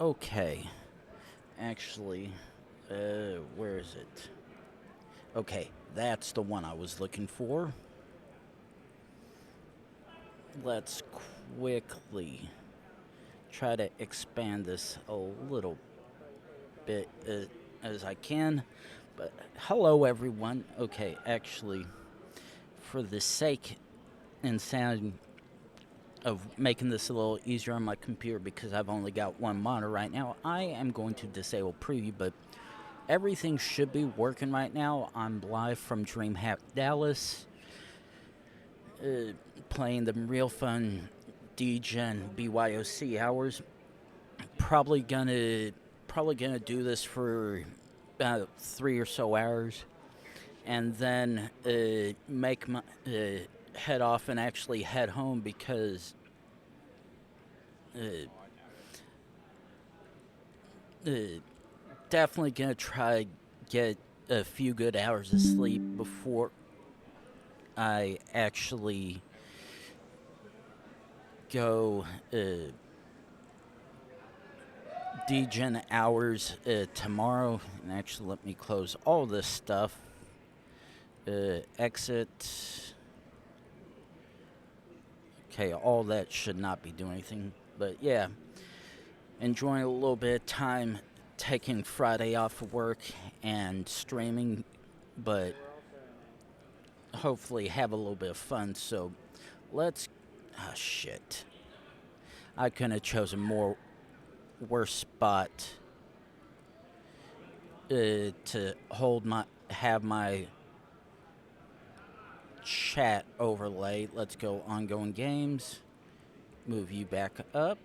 Okay. Actually, where is it? Okay, that's the one I was looking for. Let's quickly try to expand this a little bit as I can. But hello, everyone. Okay, actually, for the sake and sound of making this a little easier on my computer because I've only got one monitor right now, I am going to disable preview, but everything should be working right now. I'm live from Dreamhack Dallas, playing the real fun DGen BYOC hours. Probably gonna do this for about 3 or so hours, and then make my head off and actually head home because uh, uh, definitely gonna try get a few good hours of sleep before I actually go degen hours tomorrow. And actually, let me close all this stuff. Exit. Okay, all that should not be doing anything. But yeah, enjoying a little bit of time taking Friday off of work and streaming, but hopefully have a little bit of fun. So let's. Ah, shit. I couldn't have chosen more worse spot to have my chat overlay. Let's go ongoing games. Move you back up.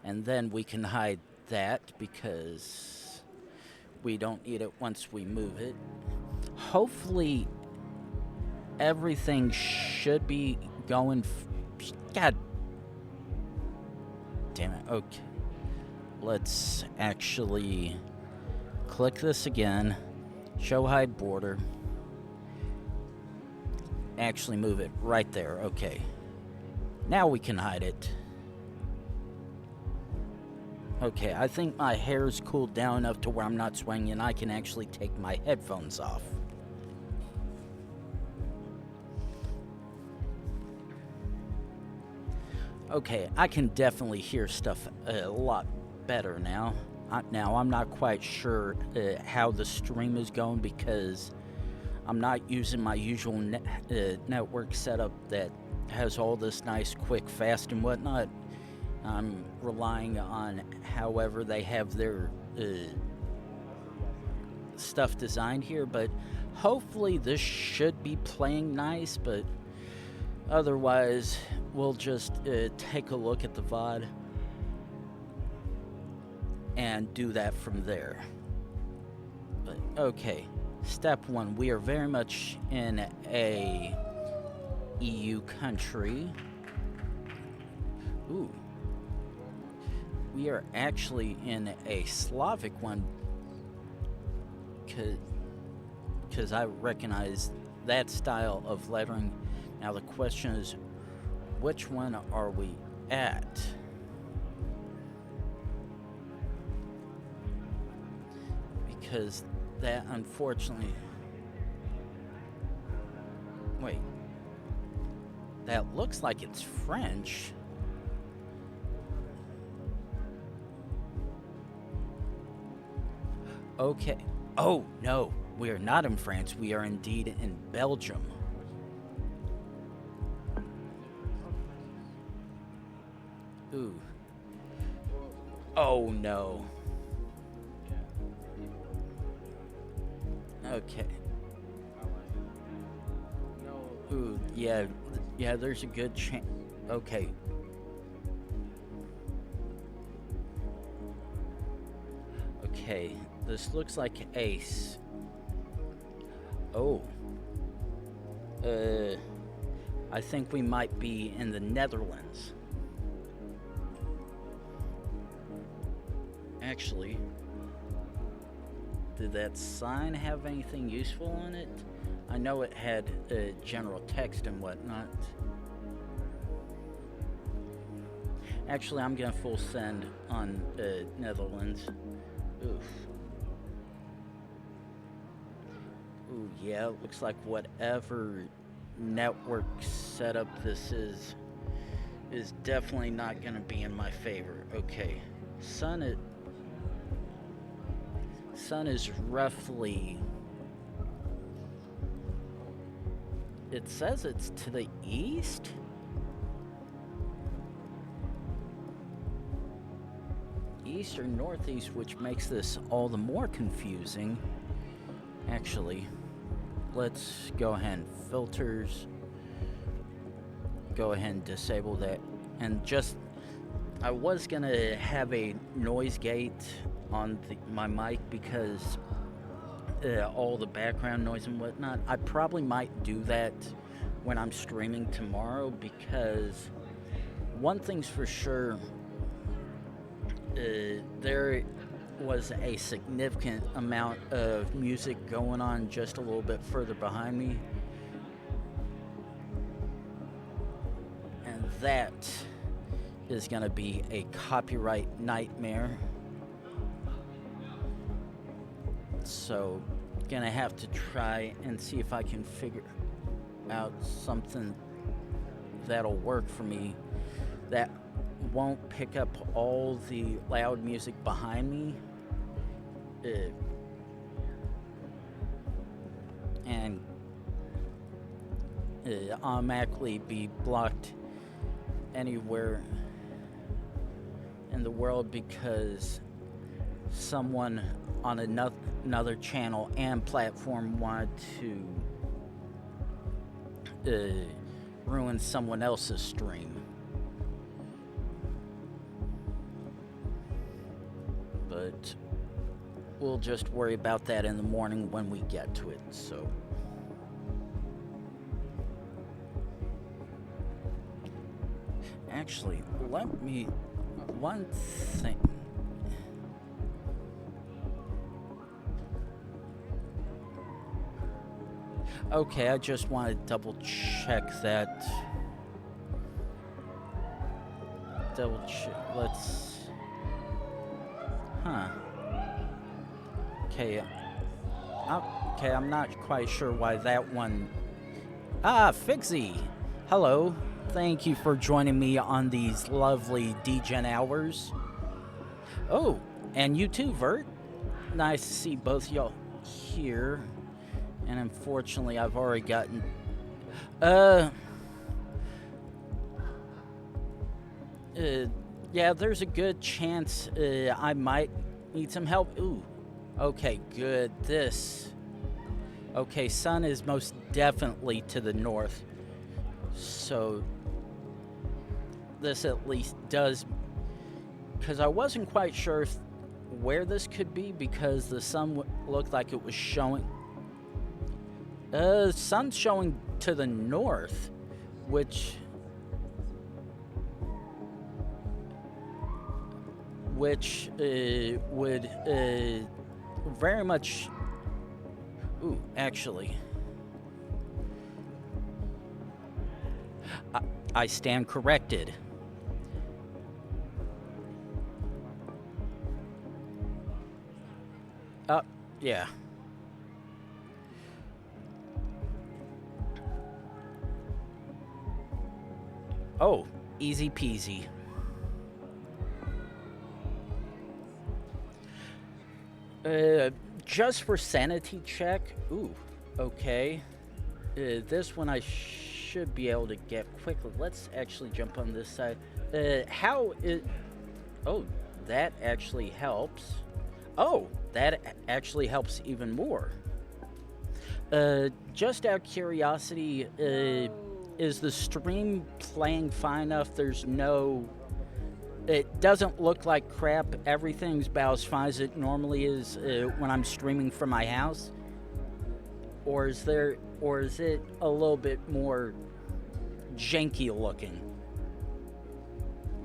And then we can hide that because we don't need it once we move it. Hopefully everything should be going. God damn it. Okay. Let's actually click this again. Show hide border. Actually move it right there. Okay. Now we can hide it. Okay, I think my hair's cooled down enough to where I'm not sweating and I can actually take my headphones off. Okay, I can definitely hear stuff a lot better now. I'm not quite sure how the stream is going because I'm not using my usual network setup that has all this nice, quick, fast, and whatnot. I'm relying on however they have their stuff designed here, but hopefully this should be playing nice, but otherwise we'll just take a look at the VOD and do that from there. But okay, step one, we are very much in a EU country. Ooh. We are actually in a Slavic one because I recognize that style of lettering. Now the question is, which one are we at? Because that unfortunately... Wait. That looks like it's French. Okay. Oh, no. We are not in France. We are indeed in Belgium. Ooh. Oh, no. Okay. Ooh, yeah. Yeah, there's a good chance. Okay. Okay. This looks like Ace. Oh. I think we might be in the Netherlands. Actually, did that sign have anything useful on it? I know it had general text and whatnot. Actually, I'm gonna full send on Netherlands. Oof. Ooh, yeah, it looks like whatever network setup this is definitely not gonna be in my favor. Okay, sun is roughly, it says it's to the east? East or northeast, which makes this all the more confusing. Actually, let's go ahead and filters. Go ahead and disable that. And just, I was gonna have a noise gate on my mic because all the background noise and whatnot. I probably might do that when I'm streaming tomorrow, because one thing's for sure, there was a significant amount of music going on just a little bit further behind me, and that is going to be a copyright nightmare. So gonna have to try and see if I can figure out something that'll work for me that won't pick up all the loud music behind me and automatically be blocked anywhere in the world because someone on another channel and platform wanted to ruin someone else's stream. But we'll just worry about that in the morning when we get to it. So actually, let me, one thing. Okay, I just want to double check that. Double check. Let's. Huh. Okay. Okay, I'm not quite sure why that one. Ah, Fixie. Hello. Thank you for joining me on these lovely DGen hours. Oh, and you too, Vert. Nice to see both y'all here. And unfortunately, I've already gotten... yeah, there's a good chance I might need some help. Ooh, okay, good. This... Okay, sun is most definitely to the north. So, this at least does... Because I wasn't quite sure where this could be because the sun looked like it was showing... sun's showing to the north, which would very much. Ooh, actually, I stand corrected. Yeah. Oh, easy peasy. Just for sanity check. Ooh, okay. This one I should be able to get quickly. Let's actually jump on this side. How it... Oh, that actually helps. Oh, that actually helps even more. Just out of curiosity, is the stream playing fine enough? There's no... It doesn't look like crap. Everything's about as fine as it normally is when I'm streaming from my house. Or is it a little bit more janky looking?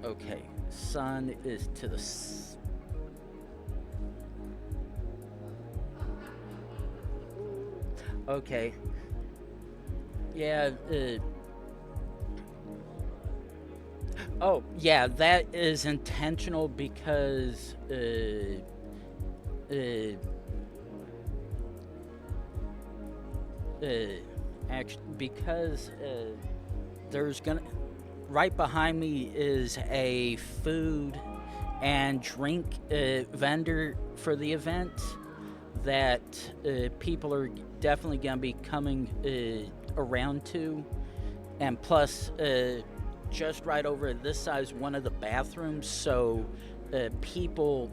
Okay, sun is to the... Okay. Yeah, Oh, yeah, that is intentional because uh, actually, because there's gonna right behind me is a food and drink vendor for the event that people are definitely gonna be coming around to, and plus, just right over this side is one of the bathrooms, so people.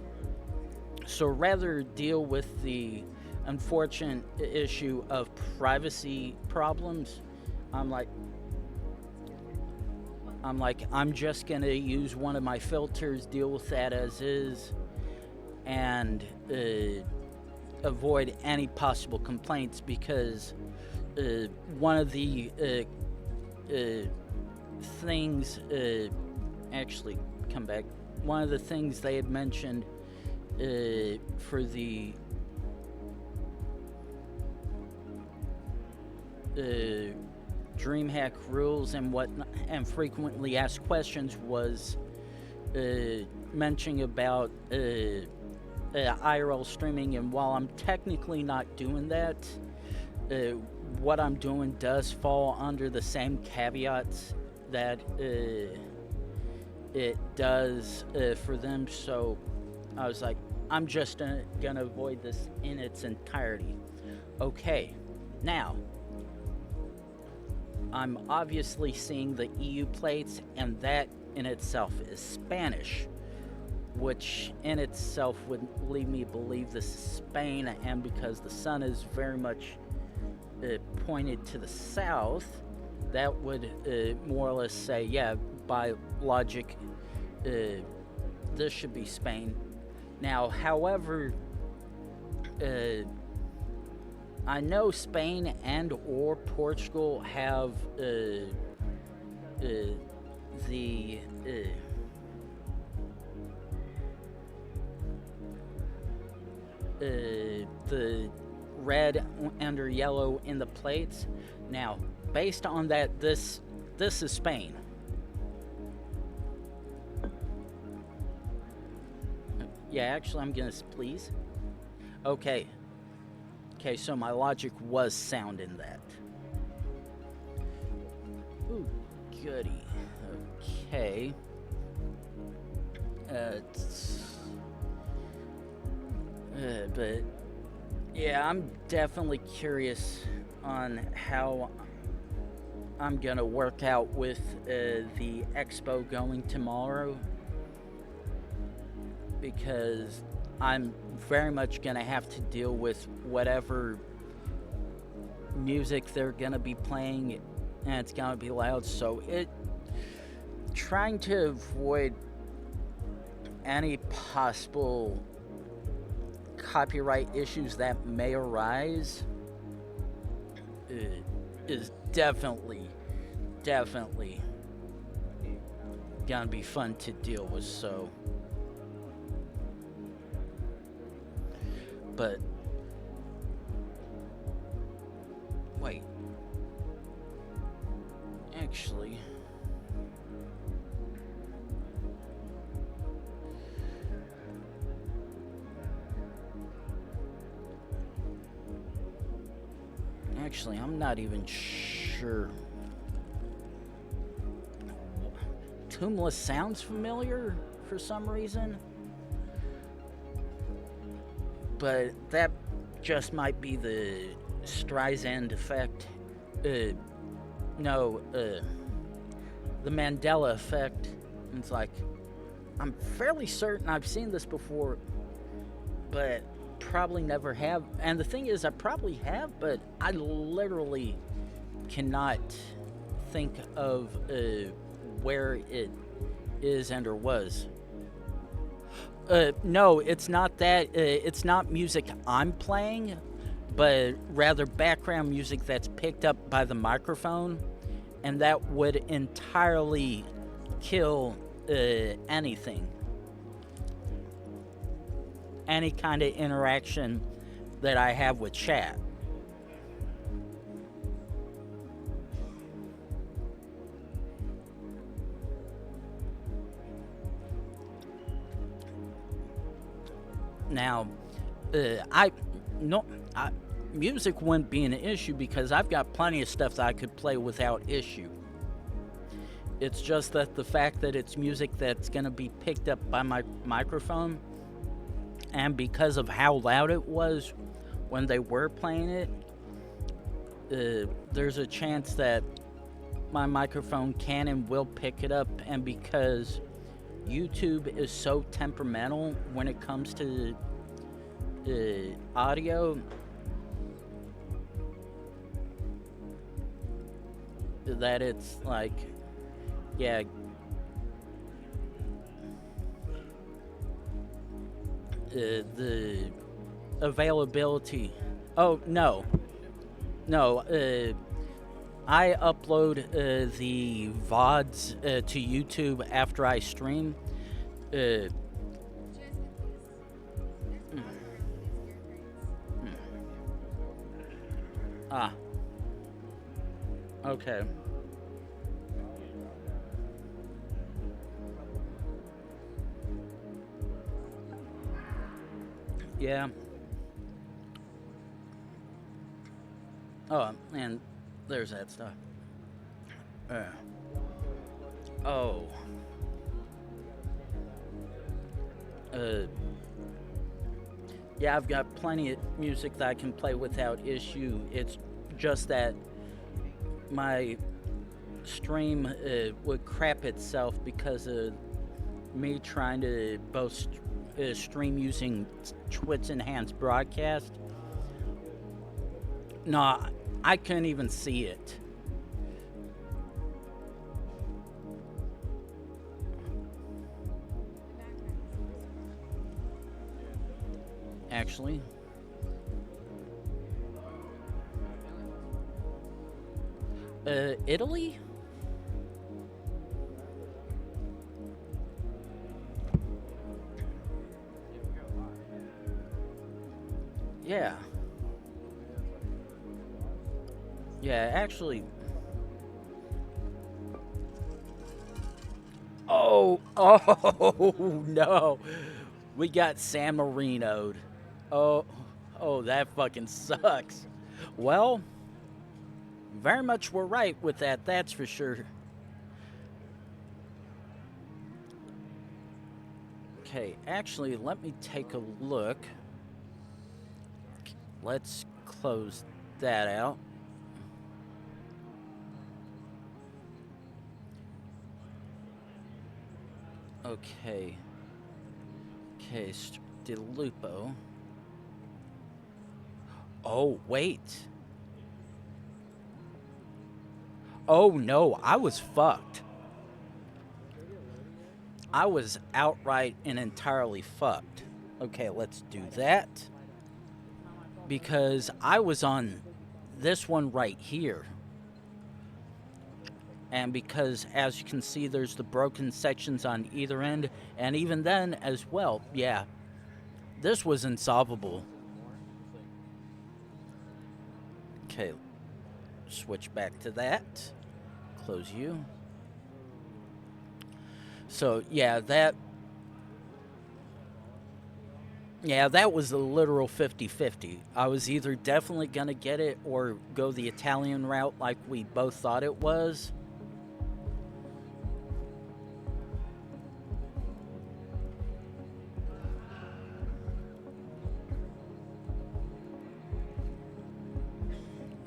So rather deal with the unfortunate issue of privacy problems, I'm like, I'm just gonna use one of my filters, deal with that as is, and avoid any possible complaints because one of the things actually come back. One of the things they had mentioned for the Dreamhack rules and whatnot, and frequently asked questions was mentioning about IRL streaming. And while I'm technically not doing that, what I'm doing does fall under the same caveats that it does for them. So I was like, I'm just gonna avoid this in its entirety. Okay, now I'm obviously seeing the EU plates, and that in itself is Spanish, which in itself would lead me to believe this is Spain, and because the sun is very much pointed to the south, that would more or less say, yeah, by logic, this should be Spain. Now, however, I know Spain and or Portugal have the red and or yellow in the plates. Now, based on that, this is Spain. Yeah, actually, I'm gonna please. Okay. Okay, so my logic was sound in that. Ooh, goody. Okay. But yeah, I'm definitely curious on how I'm gonna work out with the expo going tomorrow, because I'm very much gonna have to deal with whatever music they're gonna be playing, and it's gonna be loud. So trying to avoid any possible copyright issues that may arise is definitely gonna be fun to deal with. So, but wait, actually, I'm not even sure. Tombless sounds familiar for some reason, but that just might be the Streisand effect. No, the Mandela effect. It's like, I'm fairly certain I've seen this before, but probably never have. And the thing is, I probably have, but I literally cannot think of where it is and or was. No, it's not that. It's not music I'm playing, but rather background music that's picked up by the microphone, and that would entirely kill anything. Any kind of interaction that I have with chat. Now, I no, I, music wouldn't be an issue because I've got plenty of stuff that I could play without issue. It's just that the fact that it's music that's going to be picked up by my microphone, and because of how loud it was when they were playing it, there's a chance that my microphone can and will pick it up. And because YouTube is so temperamental when it comes to audio, that it's like, yeah, the availability. Oh, no. No, I upload the VODs to YouTube after I stream. Ah. Okay. Yeah. Oh, and there's that stuff. Oh. Yeah, I've got plenty of music that I can play without issue. It's just that my stream would crap itself because of me trying to both stream using Twitch enhanced broadcast. No, I couldn't even see it. Actually. Italy? Yeah. Yeah, actually. Oh, oh no. We got San Marino'd. Oh, that fucking sucks. Well, very much we're right with that, that's for sure. Okay, actually, let me take a look. Let's close that out. Okay. Okay, Stilupo. Oh, wait. Oh, no, I was fucked. I was outright and entirely fucked. Okay, let's do that. Because I was on this one right here. And because, as you can see, there's the broken sections on either end. And even then, as well, yeah, this was insolvable. Okay, switch back to that. Close you. So, yeah, that was a literal 50-50. I was either definitely going to get it or go the Italian route like we both thought it was.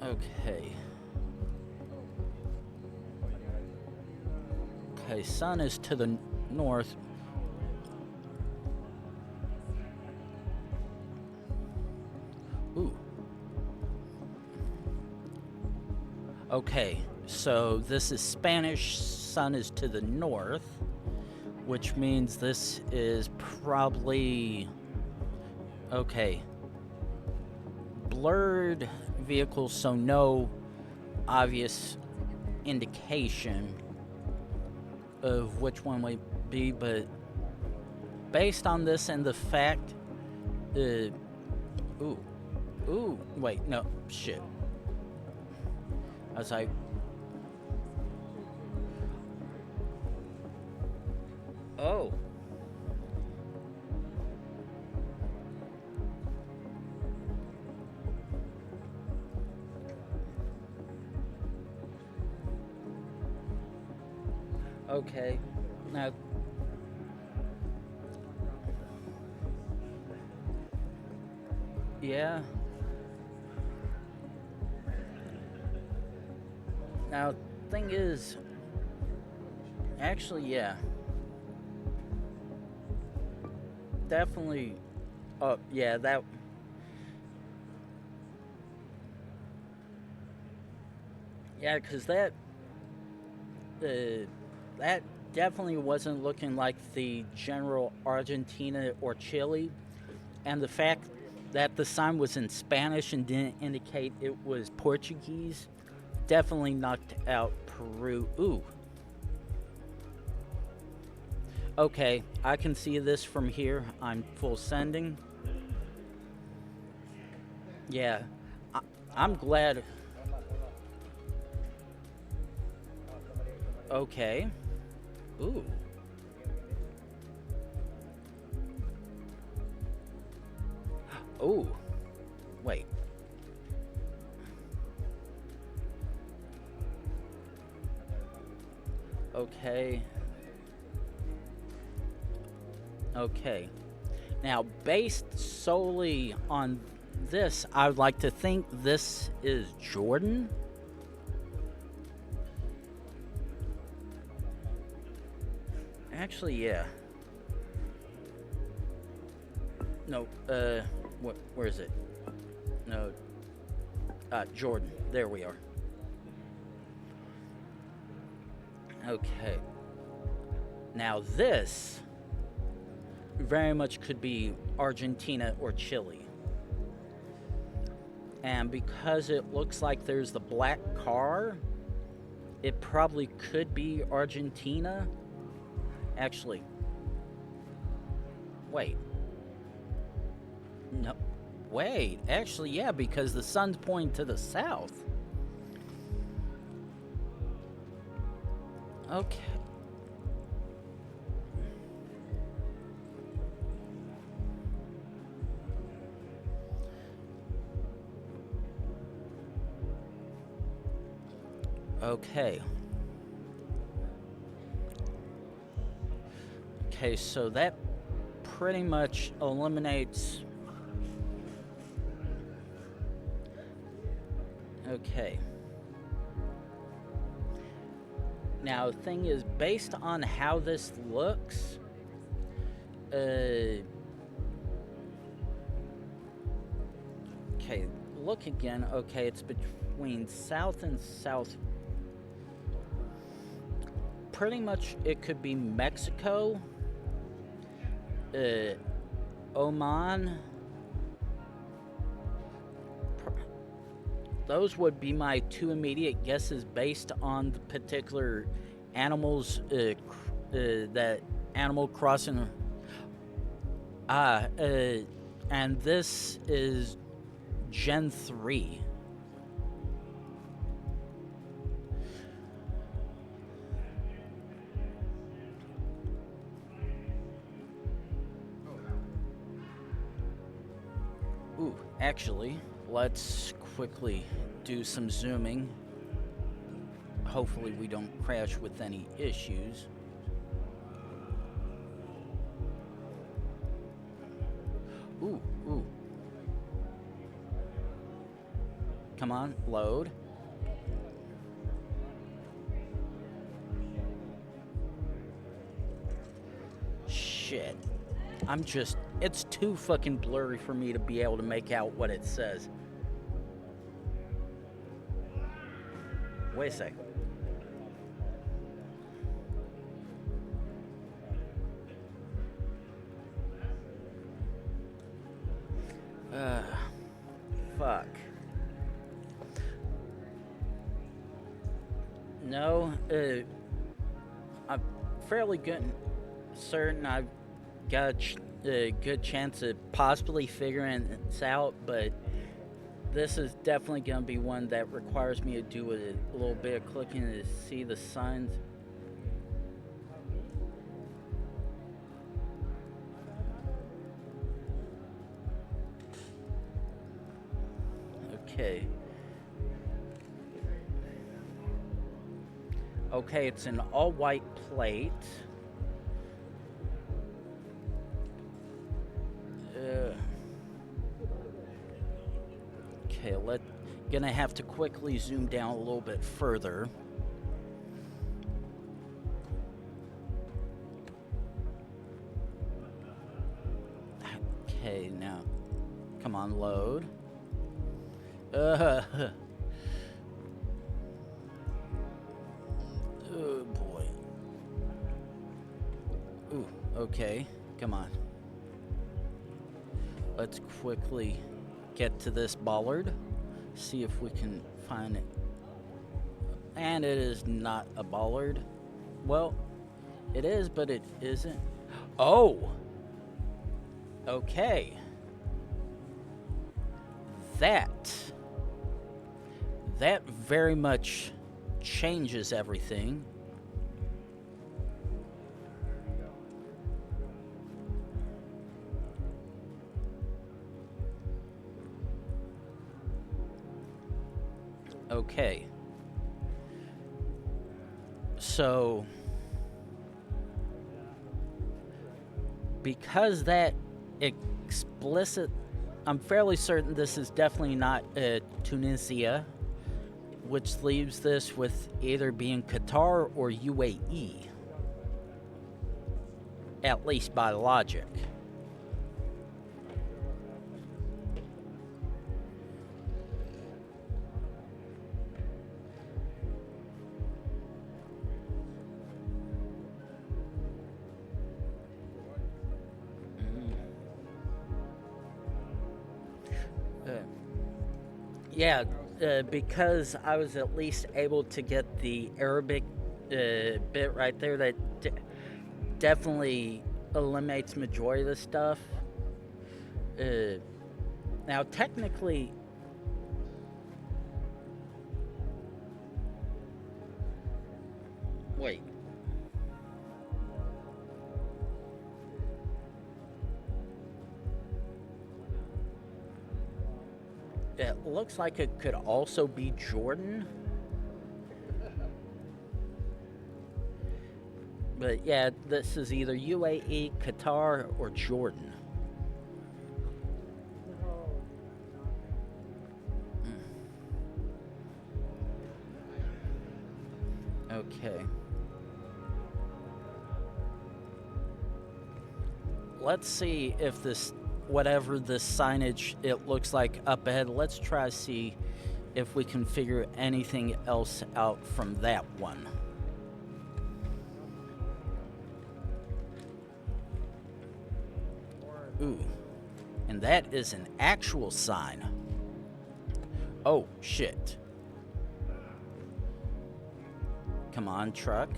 Okay. Okay, sun is to the north. Ooh. Okay, so this is Spanish, sun is to the north, which means this is probably... Okay. Blurred vehicles, so no obvious indication of which one would be, but based on this and the fact, wait, no, shit. I was like, oh. Okay. Now, yeah. Now, thing is, actually, yeah. Definitely. Oh, yeah, that. Yeah, because that definitely wasn't looking like the general Argentina or Chile. And the fact that the sign was in Spanish and didn't indicate it was Portuguese definitely knocked out Peru. Ooh. Okay, I can see this from here. I'm full sending. Yeah, I'm glad. Okay. Ooh. Ooh. Wait. Okay. Okay. Now, based solely on this, I would like to think this is Jordan. Actually, yeah. No, where is it? No, Jordan. There we are. Okay. Now this very much could be Argentina or Chile. And because it looks like there's the black car, it probably could be Argentina. Actually, wait. No, wait. Actually, yeah, because the sun's pointing to the south. Okay. Okay. Okay, so that pretty much eliminates. Okay. Now, the thing is, based on how this looks, okay, look again. Okay, it's between south and south. Pretty much, it could be Mexico, Oman. Those would be my two immediate guesses based on the particular animals, that Animal Crossing. And this is Gen 3. Ooh, actually, let's quickly do some zooming. Hopefully we don't crash with any issues. Ooh, ooh. Come on, load. Shit. It's too fucking blurry for me to be able to make out what it says. Wait a sec. Fuck. No, I'm fairly certain I've got a good chance of possibly figuring this out, but this is definitely going to be one that requires me to do a little bit of clicking to see the signs. Okay. Okay, it's an all-white plate. Okay, gonna have to quickly zoom down a little bit further. Okay, now, come on, load. Oh boy. Ooh, okay, come on. Let's quickly get to this bollard, see if we can find it. And it is not a bollard. Well, it is, but it isn't. Oh! Okay. That very much changes everything. Okay. So, because that explicit, I'm fairly certain this is definitely not Tunisia, which leaves this with either being Qatar or UAE, at least by logic. Yeah, because I was at least able to get the Arabic bit right there, that definitely eliminates majority of the stuff. Now, technically, wait. It looks like it could also be Jordan. But yeah, this is either UAE, Qatar, or Jordan. Okay. Let's see if this, whatever this signage it looks like up ahead, let's try to see if we can figure anything else out from that one. Ooh, and that is an actual sign. Oh, shit. Come on, truck.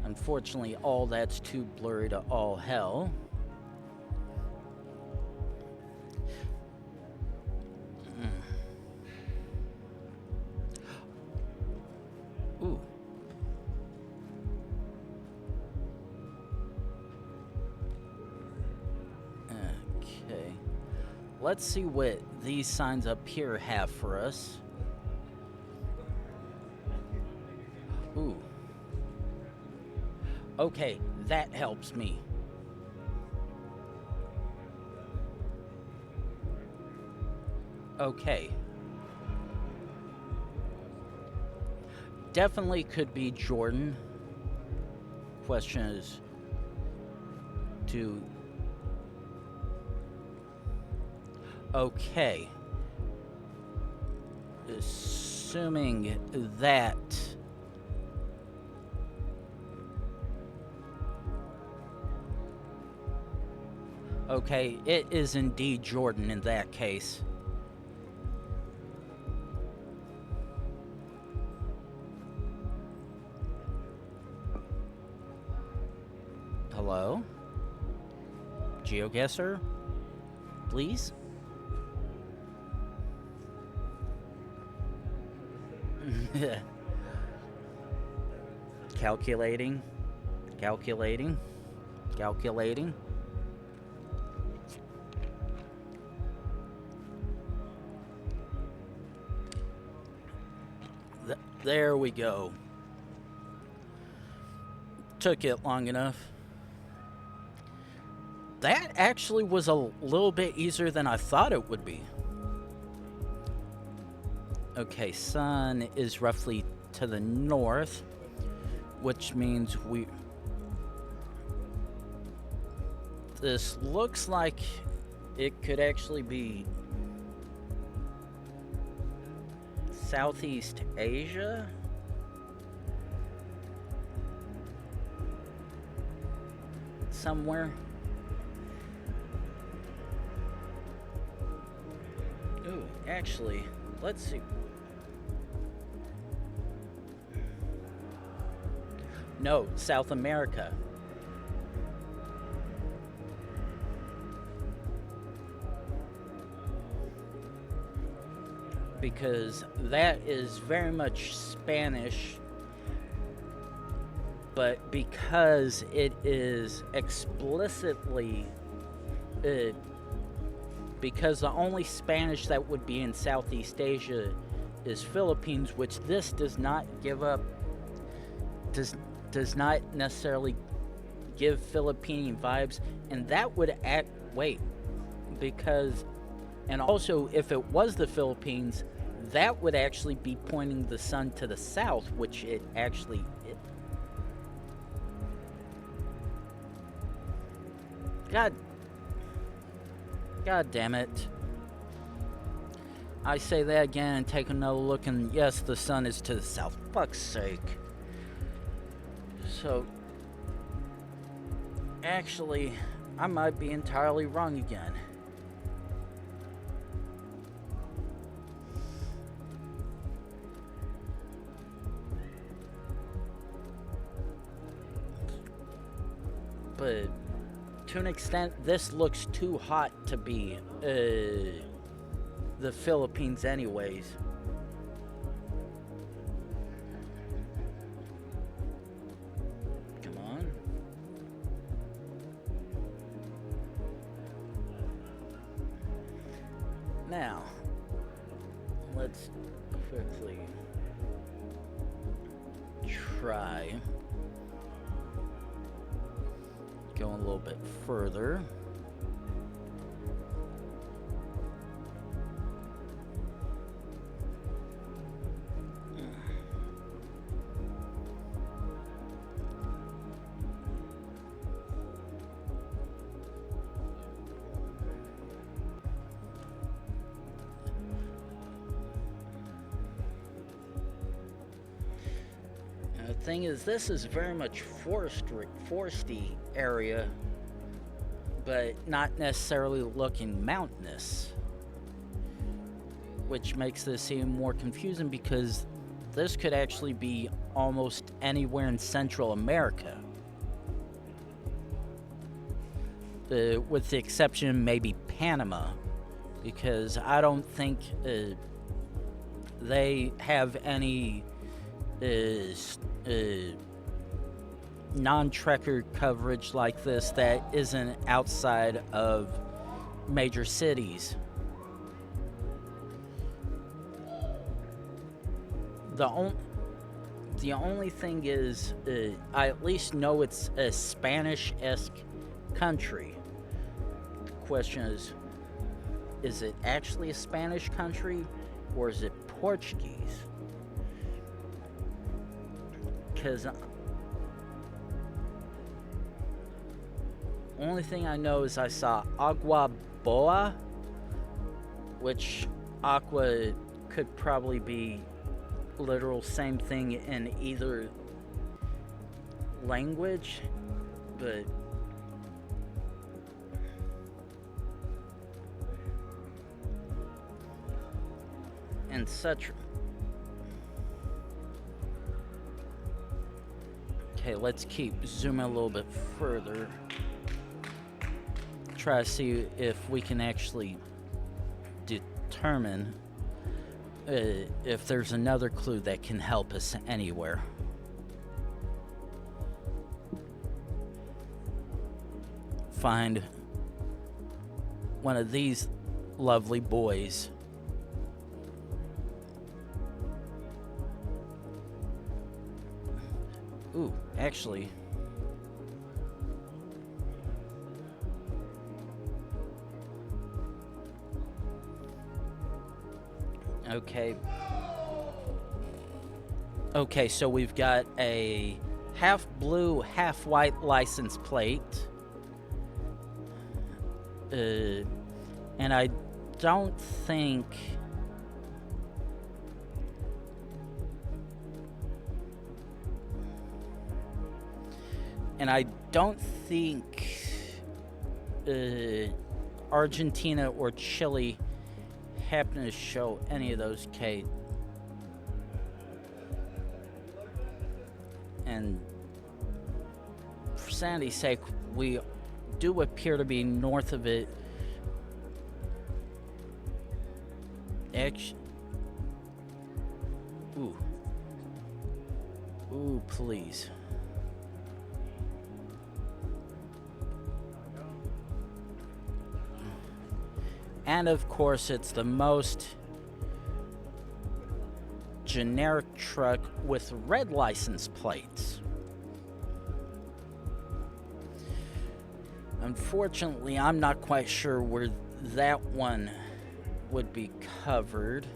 Unfortunately, all that's too blurry to all hell. Ooh. Okay. Let's see what these signs up here have for us. Ooh. Okay, that helps me. Okay. Definitely could be Jordan. Question is to... Okay. Assuming that... Okay, it is indeed Jordan in that case. Hello? Geoguessr? Please? Calculating. Calculating. Calculating. There we go. Took it long enough. That actually was a little bit easier than I thought it would be. Okay, sun is roughly to the north, which means this looks like it could actually be Southeast Asia. Somewhere. Ooh, actually, let's see. No, South America. Because that is very much Spanish, but because it is explicitly, because the only Spanish that would be in Southeast Asia is Philippines, which this does not give up, does not necessarily give Philippine vibes, and that would because, and also if it was the Philippines, that would actually be pointing the sun to the south, which it actually God damn it. I say that again and take another look, and yes, the sun is to the south. Fuck's sake. So, actually, I might be entirely wrong again. But to an extent, this looks too hot to be the Philippines anyways. Come on. Now, let's quickly try going a little bit further. The thing is, this is very much foresty area, but not necessarily looking mountainous, which makes this even more confusing because this could actually be almost anywhere in Central America, with the exception maybe Panama, because I don't think they have any non-trekker coverage like this that isn't outside of major cities. The only thing is, I at least know it's a Spanish-esque country. The question is it actually a Spanish country, or is it Portuguese? Because only thing I know is I saw Agua Boa, which aqua could probably be literal same thing in either language, but and such. Okay, let's keep zooming a little bit further. Try to see if we can actually determine if there's another clue that can help us anywhere. Find one of these lovely boys. Ooh, actually, okay. Okay, so we've got a half blue, half white license plate. And I don't think... And I don't think Argentina or Chile happen to show any of those K. And for sanity's sake, we do appear to be north of it. Ooh. Ooh, please. And of course, it's the most generic truck with red license plates. Unfortunately, I'm not quite sure where that one would be covered.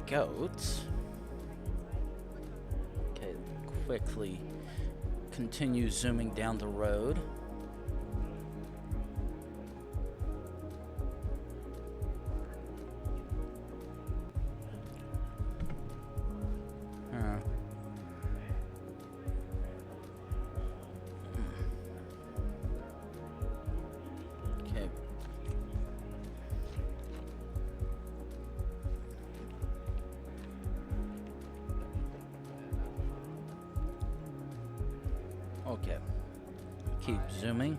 Goats. Okay, quickly continue zooming down the road. Okay. Okay. Keep zooming.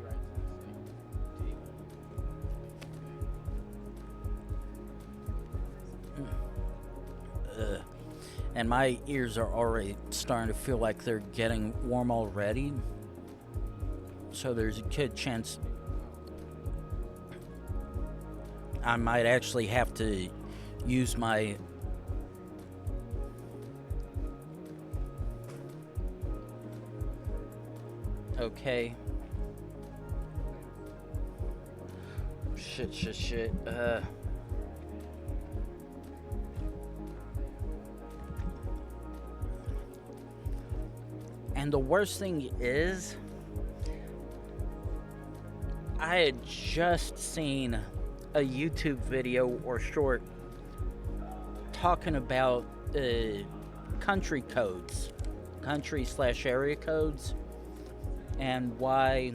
And my ears are already starting to feel like they're getting warm already. So there's a good chance I might actually have to use my okay. Shit. And the worst thing is, I had just seen a YouTube video or short talking about country codes, country/area codes, and why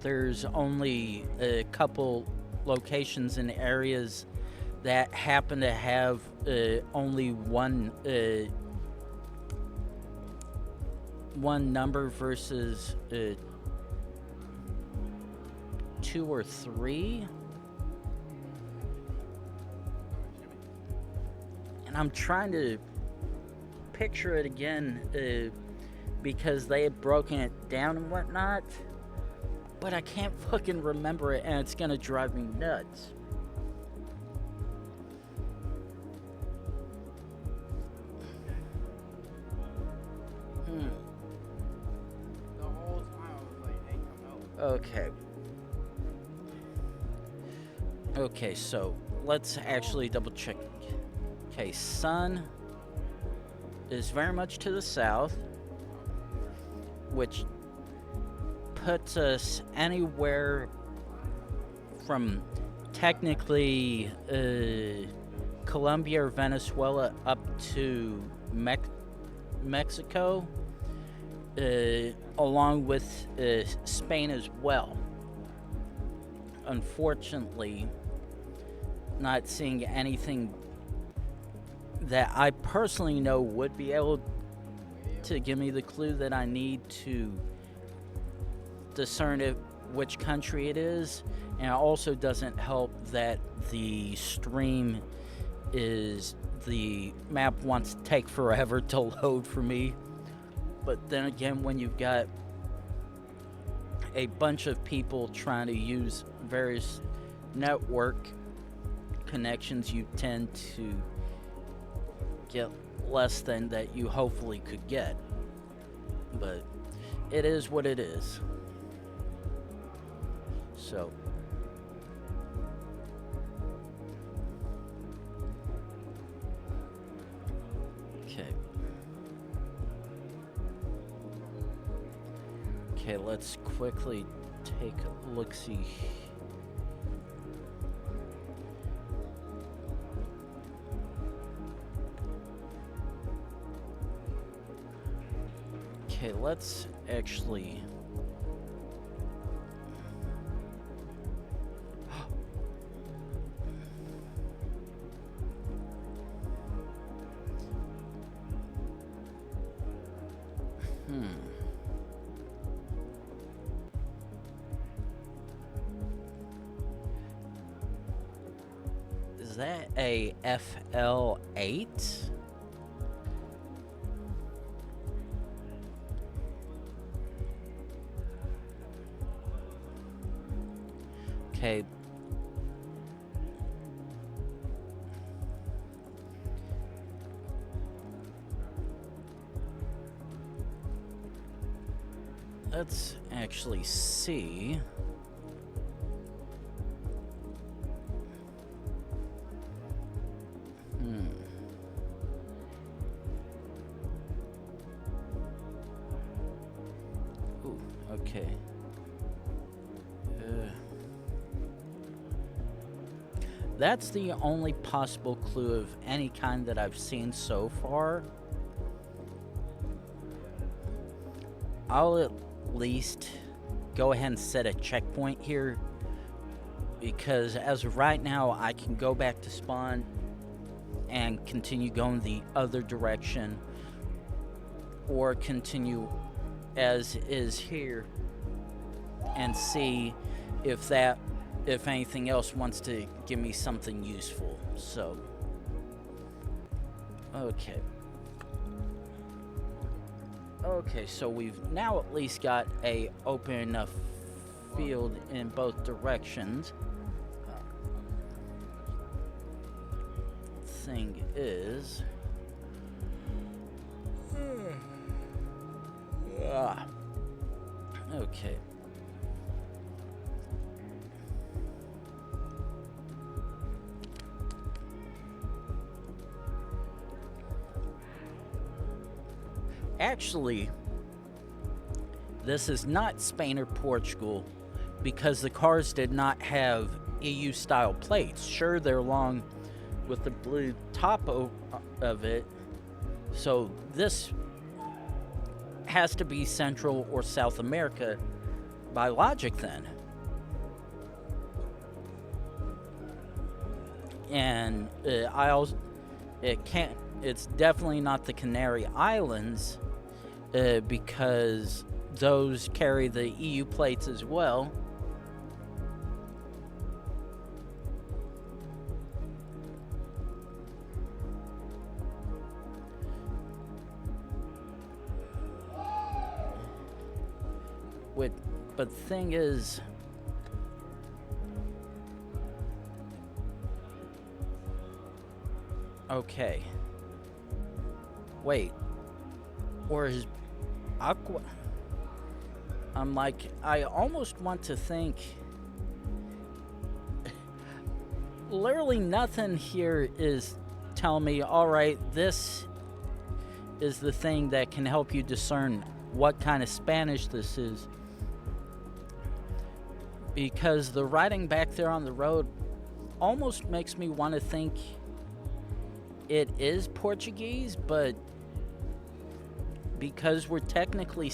there's only a couple locations in areas that happen to have only one number versus 2 or 3. And I'm trying to picture it again because they had broken it down and whatnot, but I can't fucking remember it, and it's gonna drive me nuts. Okay, so let's actually double check. Okay, sun is very much to the south, which puts us anywhere from technically Colombia or Venezuela up to Mexico, along with Spain as well. unfortunately not seeing anything that I personally know would be able to give me the clue that I need to discern which country it is. And it also doesn't help that the stream the map wants to take forever to load for me. But then again, when you've got a bunch of people trying to use various network connections, you tend to get less than that you hopefully could get. But it is what it is. So okay, let's quickly take a look-see. Okay, let's actually Is that a FL8? Okay. Let's actually see. Ooh, okay. That's the only possible clue of any kind that I've seen so far. I'll at least go ahead and set a checkpoint here, because as of right now I can go back to spawn and continue going the other direction, or continue as is here and see if anything else wants to give me something useful. So okay, so we've now at least got a open enough field in both directions. Thing is, okay. Actually, this is not Spain or Portugal, because the cars did not have EU-style plates. Sure, they're long with the blue top of it, so this has to be Central or South America by logic then. And it's definitely not the Canary Islands, because those carry the EU plates as well. But the thing is, okay, wait, or is Aqua? I'm like, I almost want to think, literally nothing here is telling me, all right, this is the thing that can help you discern what kind of Spanish this is. Because the writing back there on the road almost makes me want to think it is Portuguese, but because we're technically,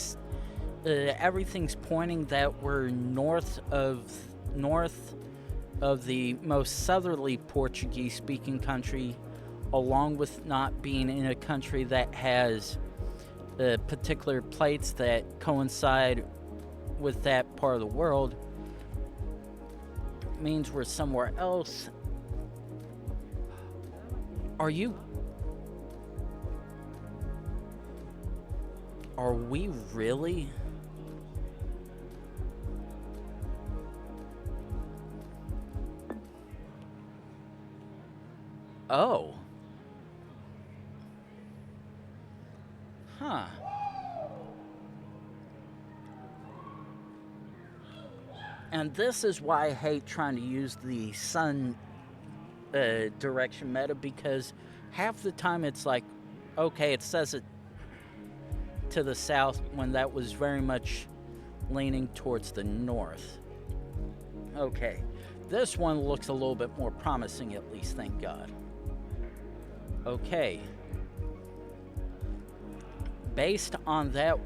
everything's pointing that we're north of north of the most southerly Portuguese-speaking country, along with not being in a country that has particular plates that coincide with that part of the world, means we're somewhere else. Are we really? Oh. Huh. And this is why I hate trying to use the sun direction meta, because half the time it's like, okay, it says it to the south when that was very much leaning towards the north. Okay, this one looks a little bit more promising, at least, thank God. Okay. Based on that,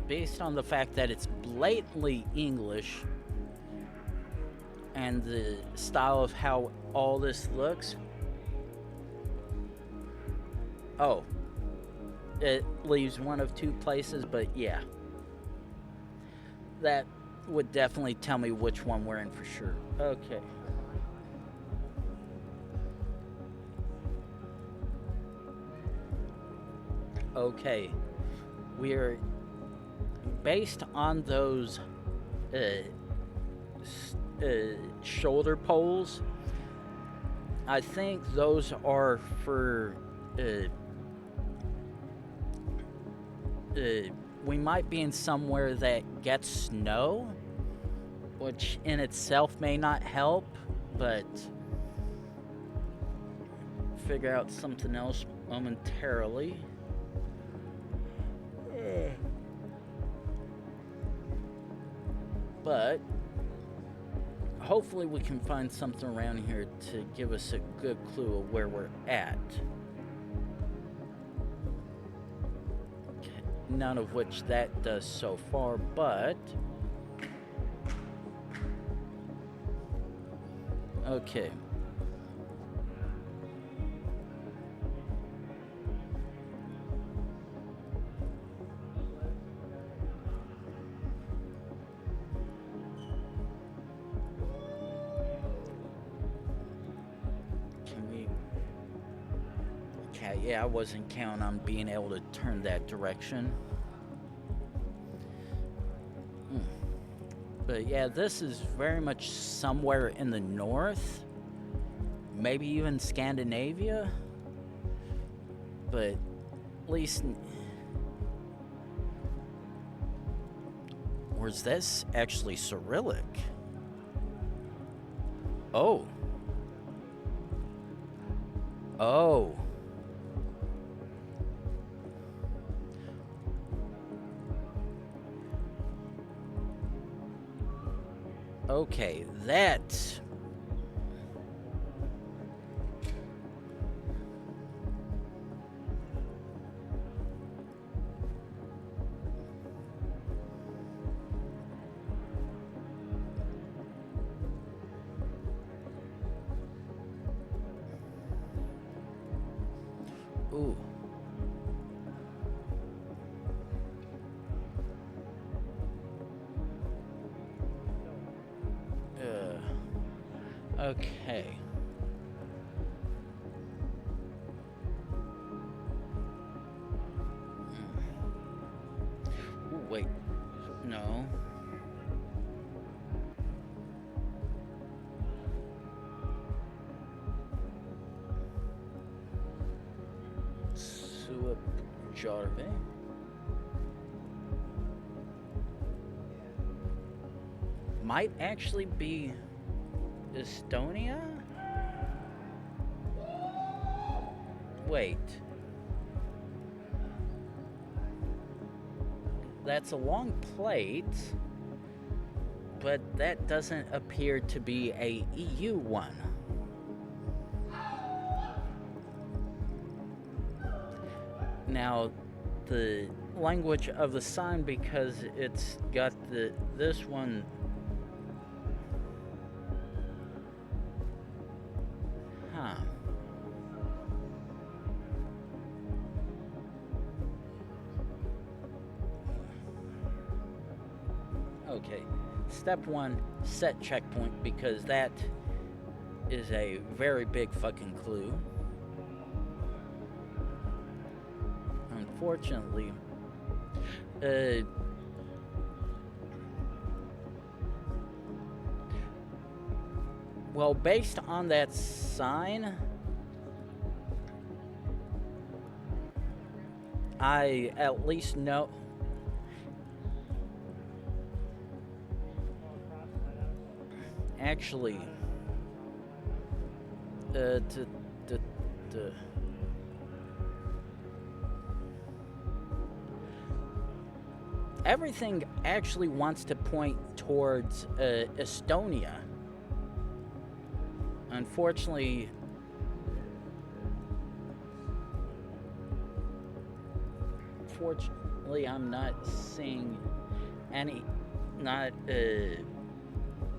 based on the fact that it's blatantly English and the style of how all this looks. Oh, it leaves one of two places, but yeah. That would definitely tell me which one we're in for sure. Okay. Okay. We're based on those shoulder poles. I think those are for we might be in somewhere that gets snow, which in itself may not help, but figure out something else momentarily. But hopefully we can find something around here to give us a good clue of where we're at. None of which that does so far, but okay. Yeah, I wasn't counting on being able to turn that direction. But yeah, this is very much somewhere in the north. Maybe even Scandinavia. But at least... Or is this actually Cyrillic? Oh. Oh. Okay, that... Ooh. Okay. Ooh, wait. No. Jarve. Might actually be Estonia? Wait. That's a long plate, but that doesn't appear to be a EU one. Now, the language of the sign, because it's got this one. Okay, step one, set checkpoint, because that is a very big fucking clue. Unfortunately, well, based on that sign, I at least know. Actually, everything actually wants to point towards Estonia. Unfortunately, I'm not seeing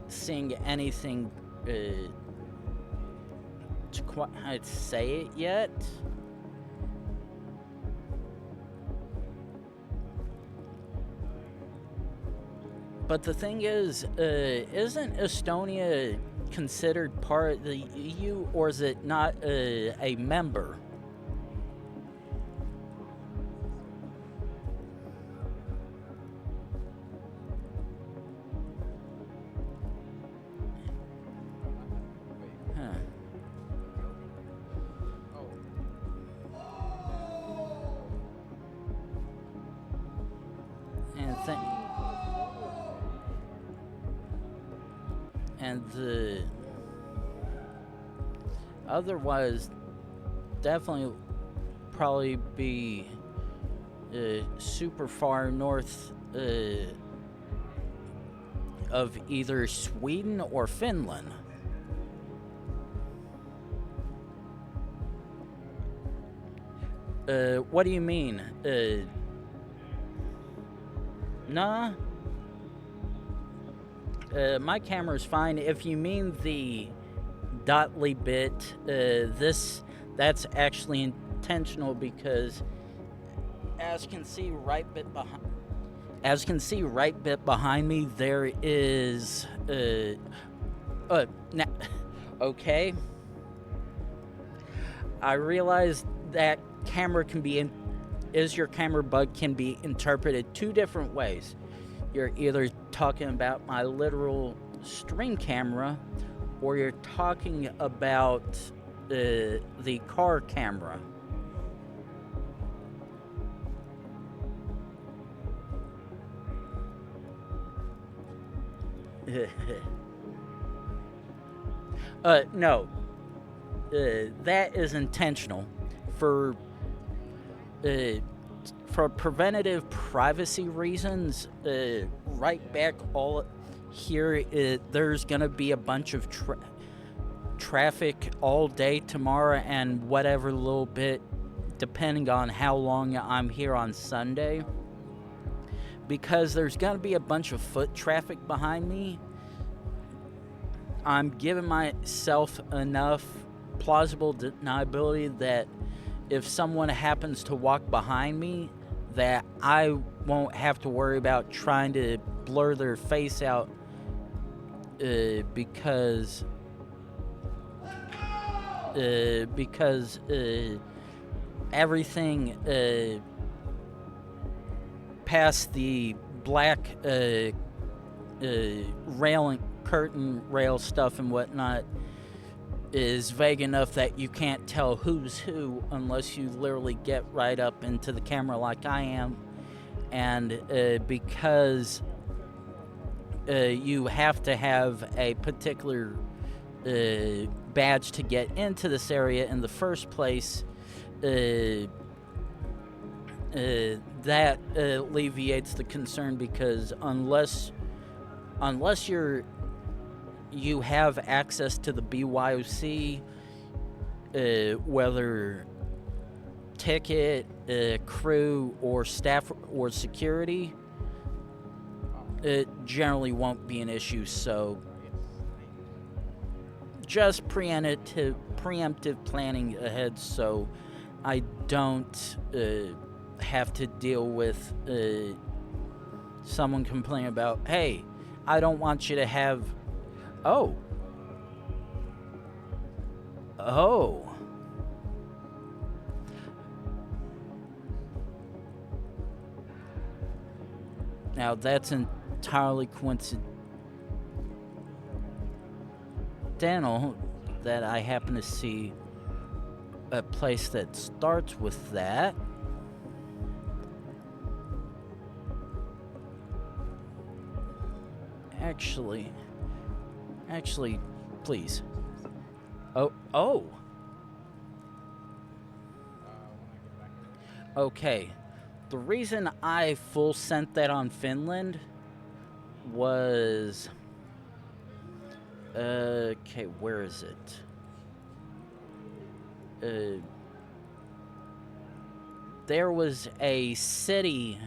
seeing anything to quite say it yet. But the thing is, isn't Estonia considered part of the EU, or is it not a member? Huh. And the otherwise definitely probably be super far north of either Sweden or Finland. What do you mean? Nah. My camera's fine. If you mean the dotly bit, that's actually intentional, because as you can see right bit behind me, there is now, okay. I realize that your camera bug can be interpreted two different ways. You're either talking about my literal stream camera, or you're talking about the car camera. No. That is intentional for preventative privacy reasons. Right back all here, there's gonna be a bunch of traffic all day tomorrow, and whatever little bit, depending on how long I'm here on Sunday. Because there's gonna be a bunch of foot traffic behind me, I'm giving myself enough plausible deniability that if someone happens to walk behind me, that I won't have to worry about trying to blur their face out, because everything past the black railing, curtain rail stuff and whatnot is vague enough that you can't tell who's who unless you literally get right up into the camera like I am. And because you have to have a particular badge to get into this area in the first place, that alleviates the concern, because unless you have access to the BYOC, whether ticket, crew, or staff, or security, it generally won't be an issue. So just preemptive planning ahead, so I don't have to deal with someone complain about, hey, I don't want you to have... Oh. Oh. Now, that's entirely coincidental that I happen to see a place that starts with that. Actually, please. Oh. Okay. The reason I full sent that on Finland was... Okay, where is it? There was a city...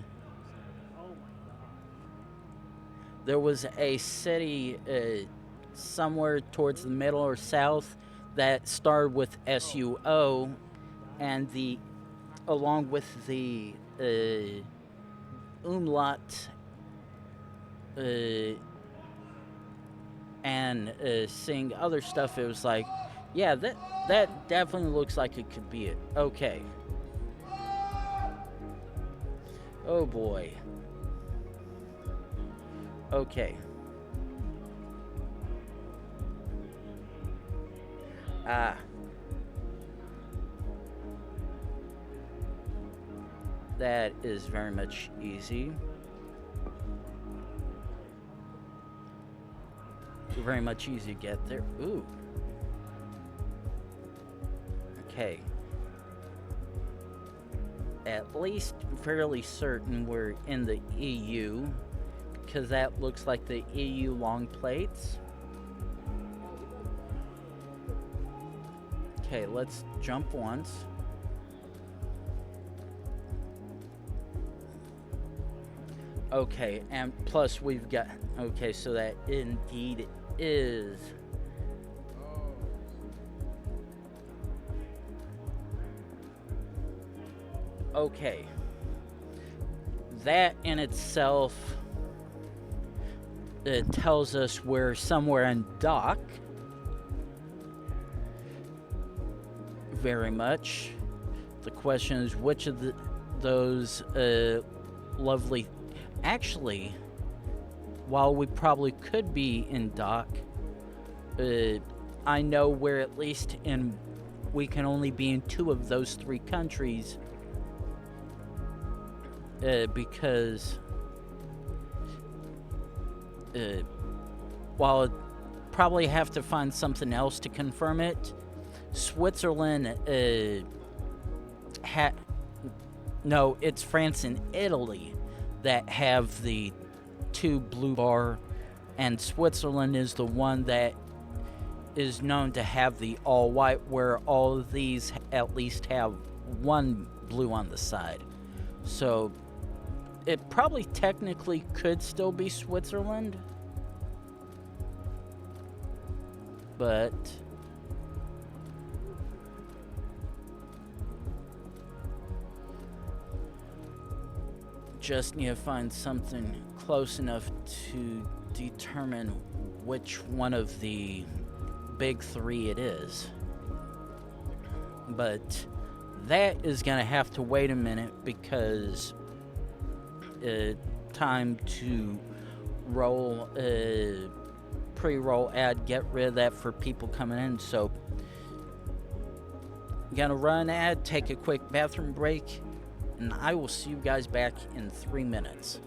There was a city somewhere towards the middle or south that started with SUO, and along with the umlaut and seeing other stuff, it was like, yeah, that definitely looks like it could be it. Okay. Oh boy. Okay. That is very much easy. Very much easy to get there. Ooh. Okay. At least fairly certain we're in the EU, because that looks like the EU long plates. Okay, let's jump once. Okay, and plus we've got... Okay, so that indeed is... Okay. That in itself... It tells us we're somewhere in dock. Very much. The question is, which of those lovely... Actually, while we probably could be in dock, I know we're at least in... We can only be in 2 of those 3 countries. Because... while I'd probably have to find something else to confirm it, Switzerland no, it's France and Italy that have the 2 blue bar, and Switzerland is the one that is known to have the all white, where all of these at least have 1 blue on the side. So it probably technically could still be Switzerland, but just need to find something close enough to determine which one of the big 3 it is. But that is gonna have to wait a minute, because time to roll pre-roll ad, get rid of that for people coming in. So gonna run ad, take a quick bathroom break, and I will see you guys back in 3 minutes.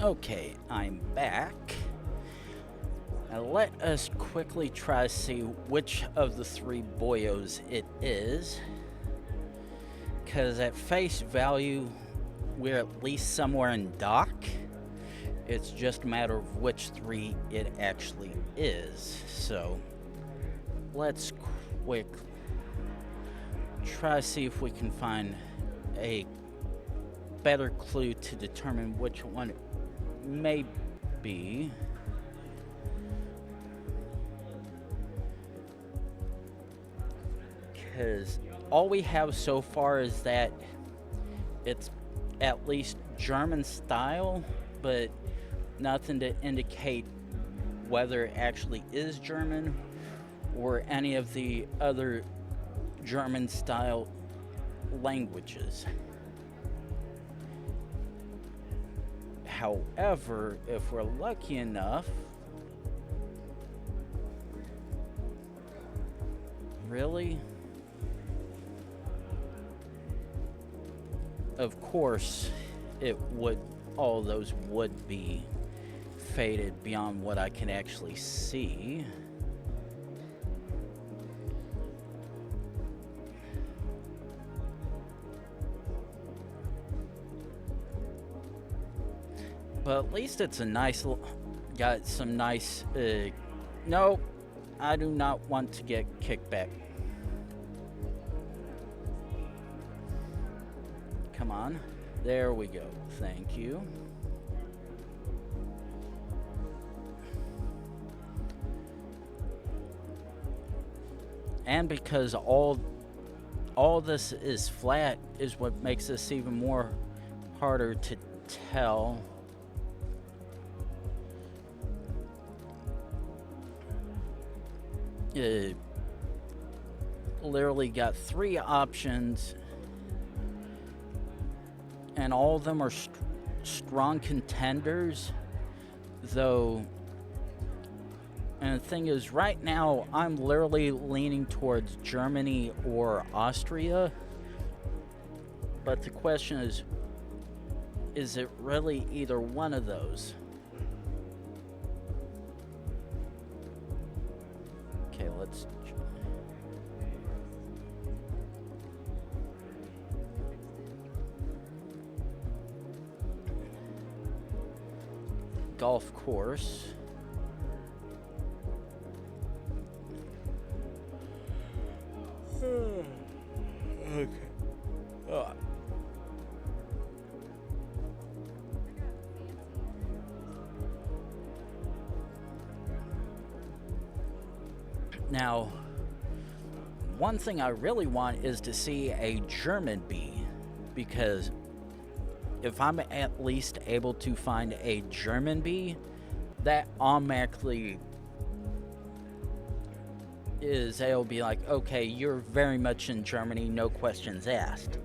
Okay, I'm back. Now let us quickly try to see which of the three boyos it is. Because at face value, we're at least somewhere in dock. It's just a matter of which three it actually is. So let's quick try to see if we can find a better clue to determine which one it may be. Because all we have so far is that it's at least German style, but nothing to indicate whether it actually is German or any of the other German style languages. However, if we're lucky enough, really? Of course, all those would be faded beyond what I can actually see. But at least it's a nice, got some nice, no, I do not want to get kicked back. Come on, there we go, thank you. And because all this is flat is what makes this even more harder to tell. Literally got three options, and all of them are strong contenders, though. And the thing is, right now I'm literally leaning towards Germany or Austria, but the question is it really either one of those? Okay, let's golf course. Okay. Now, one thing I really want is to see a German bee, because if I'm at least able to find a German bee, that automatically is they'll be like, okay, you're very much in Germany, no questions asked.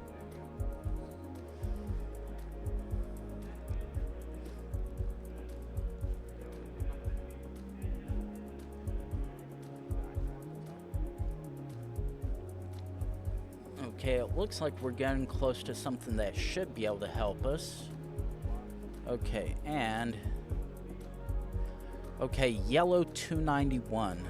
Okay, it looks like we're getting close to something that should be able to help us. Okay, and okay, yellow 291.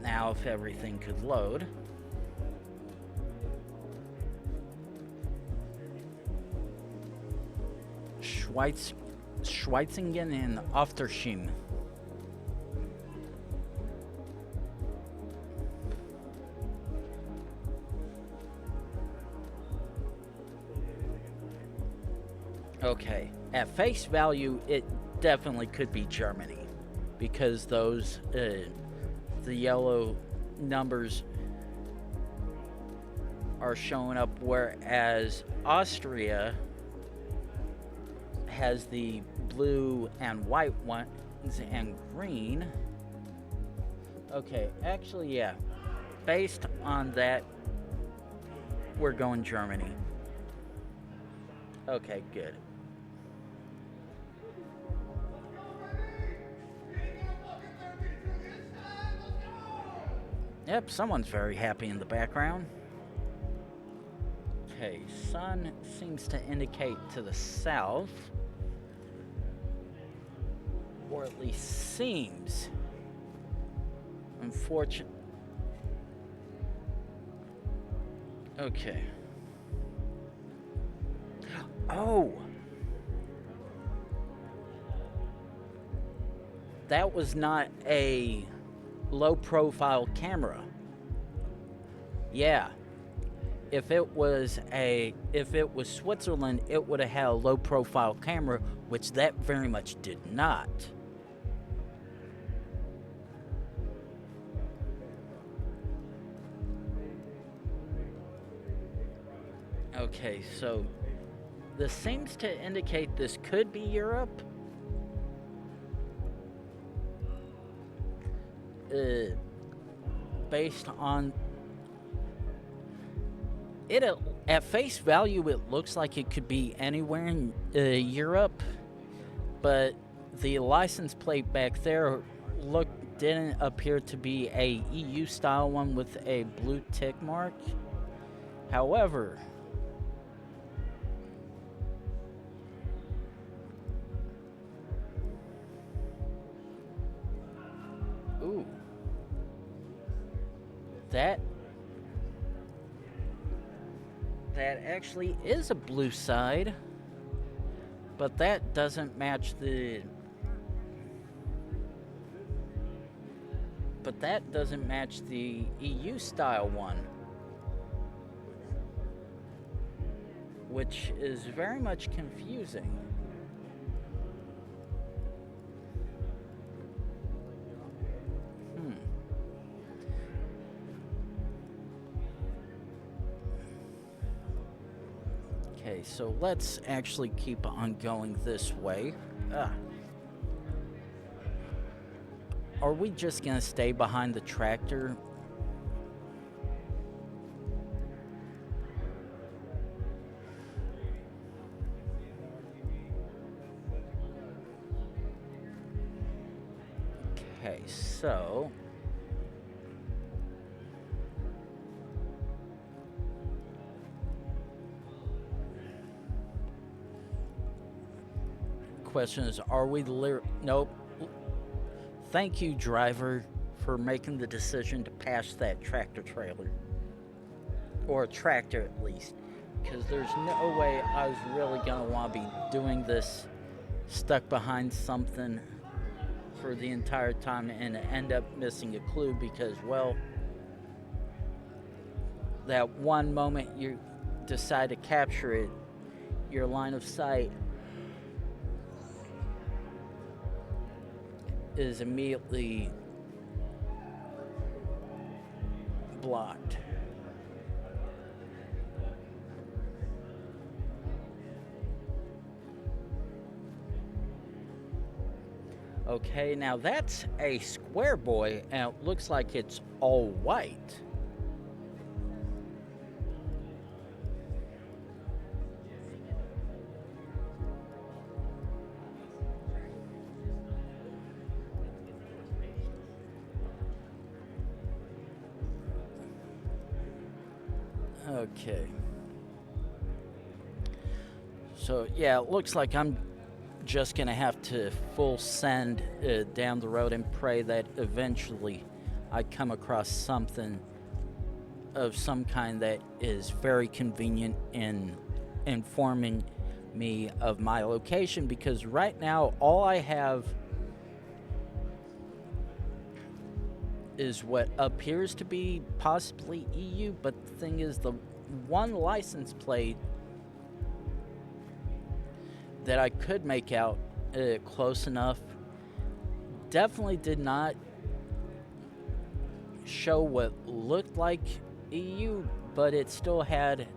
Now, if everything could load. Schweizingen and Ofterschim. Okay, at face value, it definitely could be Germany, because those, the yellow numbers are showing up, whereas Austria has the blue and white ones and green. Okay, actually, yeah. Based on that, we're going Germany. Okay, good. Yep, someone's very happy in the background. Okay, sun seems to indicate to the south. Or at least seems. Unfortunate. Okay. Oh! That was not a low-profile camera. Yeah. If it was Switzerland, it would have had a low-profile camera, which that very much did not. Okay, so this seems to indicate this could be Europe. Based on it, at face value, it looks like it could be anywhere in Europe, but the license plate back there didn't appear to be a EU style one with a blue tick mark. However, ooh, that actually is a blue side, but that doesn't match the EU style one, which is very much confusing. Okay, so let's actually keep on going this way. Are we just gonna stay behind the tractor? Okay, so question is, are we nope. Thank you, driver, for making the decision to pass that tractor trailer. Or a tractor, at least. Because there's no way I was really going to want to be doing this stuck behind something for the entire time and end up missing a clue because, well, that one moment you decide to capture it, your line of sight is immediately blocked. Okay, now that's a square boy, and it looks like it's all white. Okay. So, yeah, it looks like I'm just going to have to full send down the road and pray that eventually I come across something of some kind that is very convenient in informing me of my location, because right now all I have is what appears to be possibly EU, but the thing is, the one license plate that I could make out close enough definitely did not show what looked like EU, but it still had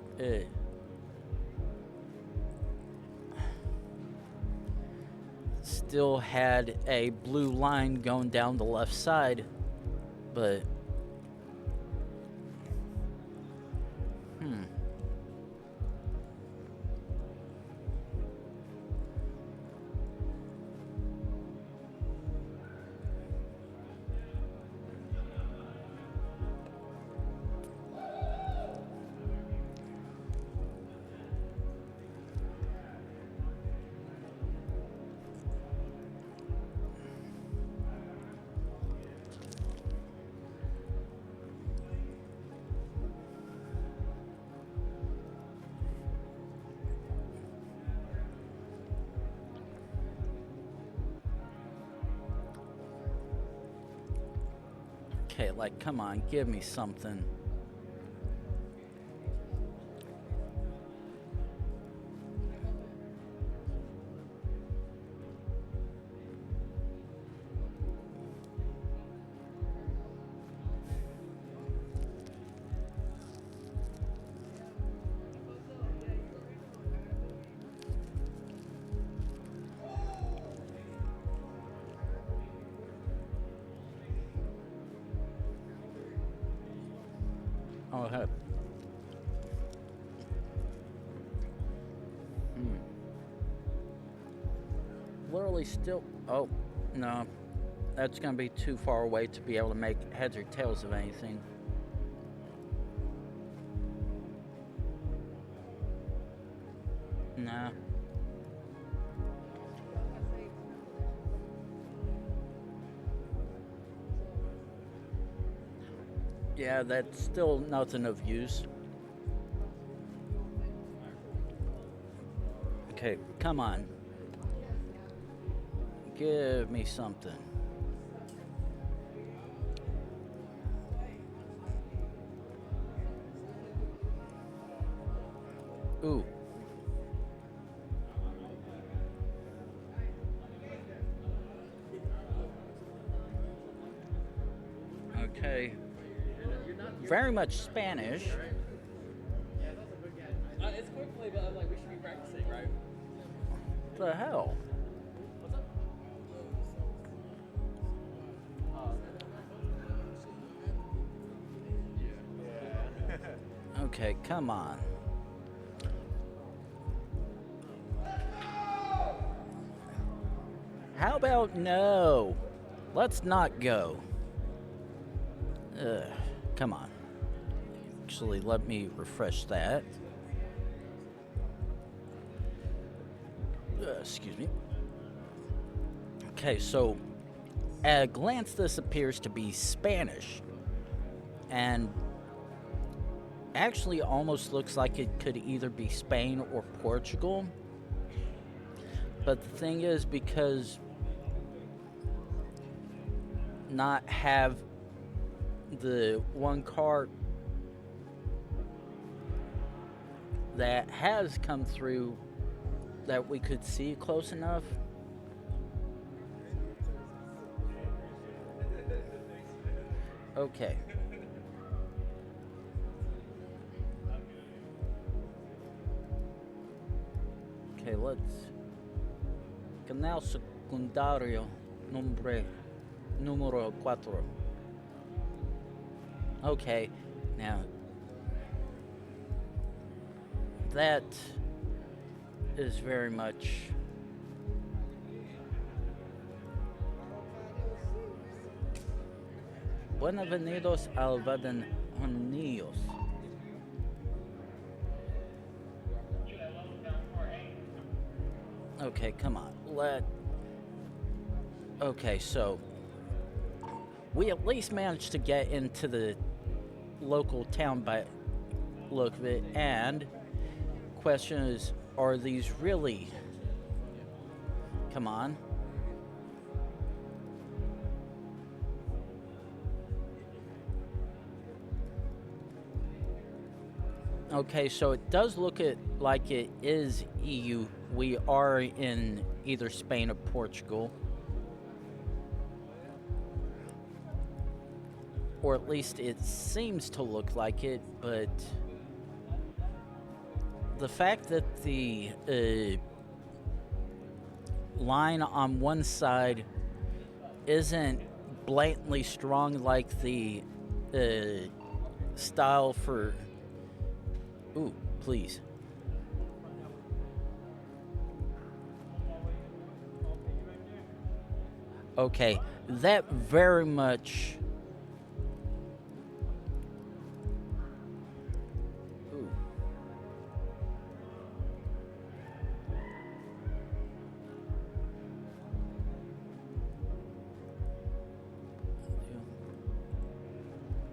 a blue line going down the left side, but Okay, like, come on, give me something. Oh, hey. Literally still. Oh, no. That's going to be too far away to be able to make heads or tails of anything. Nah. Yeah, that's still nothing of use. Okay, come on. Give me something. Ooh. Okay. Very much Spanish. It's quickly, but I'm like, we should be practicing, right? What the hell? Okay, come on. How about no? Let's not go. Come on. Actually, let me refresh that. Excuse me. Okay, so at a glance, this appears to be Spanish. And actually almost looks like it could either be Spain or Portugal. But the thing is, because not have the one card that has come through that we could see close enough. Okay. Okay, let's. Canal secundario número 4. Okay, now that is very much Bienvenidos al Unidos. Okay, come on. Okay, so we at least managed to get into the local town by look of it, and question is, are these really? Come on. Okay, so it does look like it is EU. We are in either Spain or Portugal. Or at least it seems to look like it, but the fact that the line on one side isn't blatantly strong like the style for... Ooh, please. Okay, that very much... Ooh.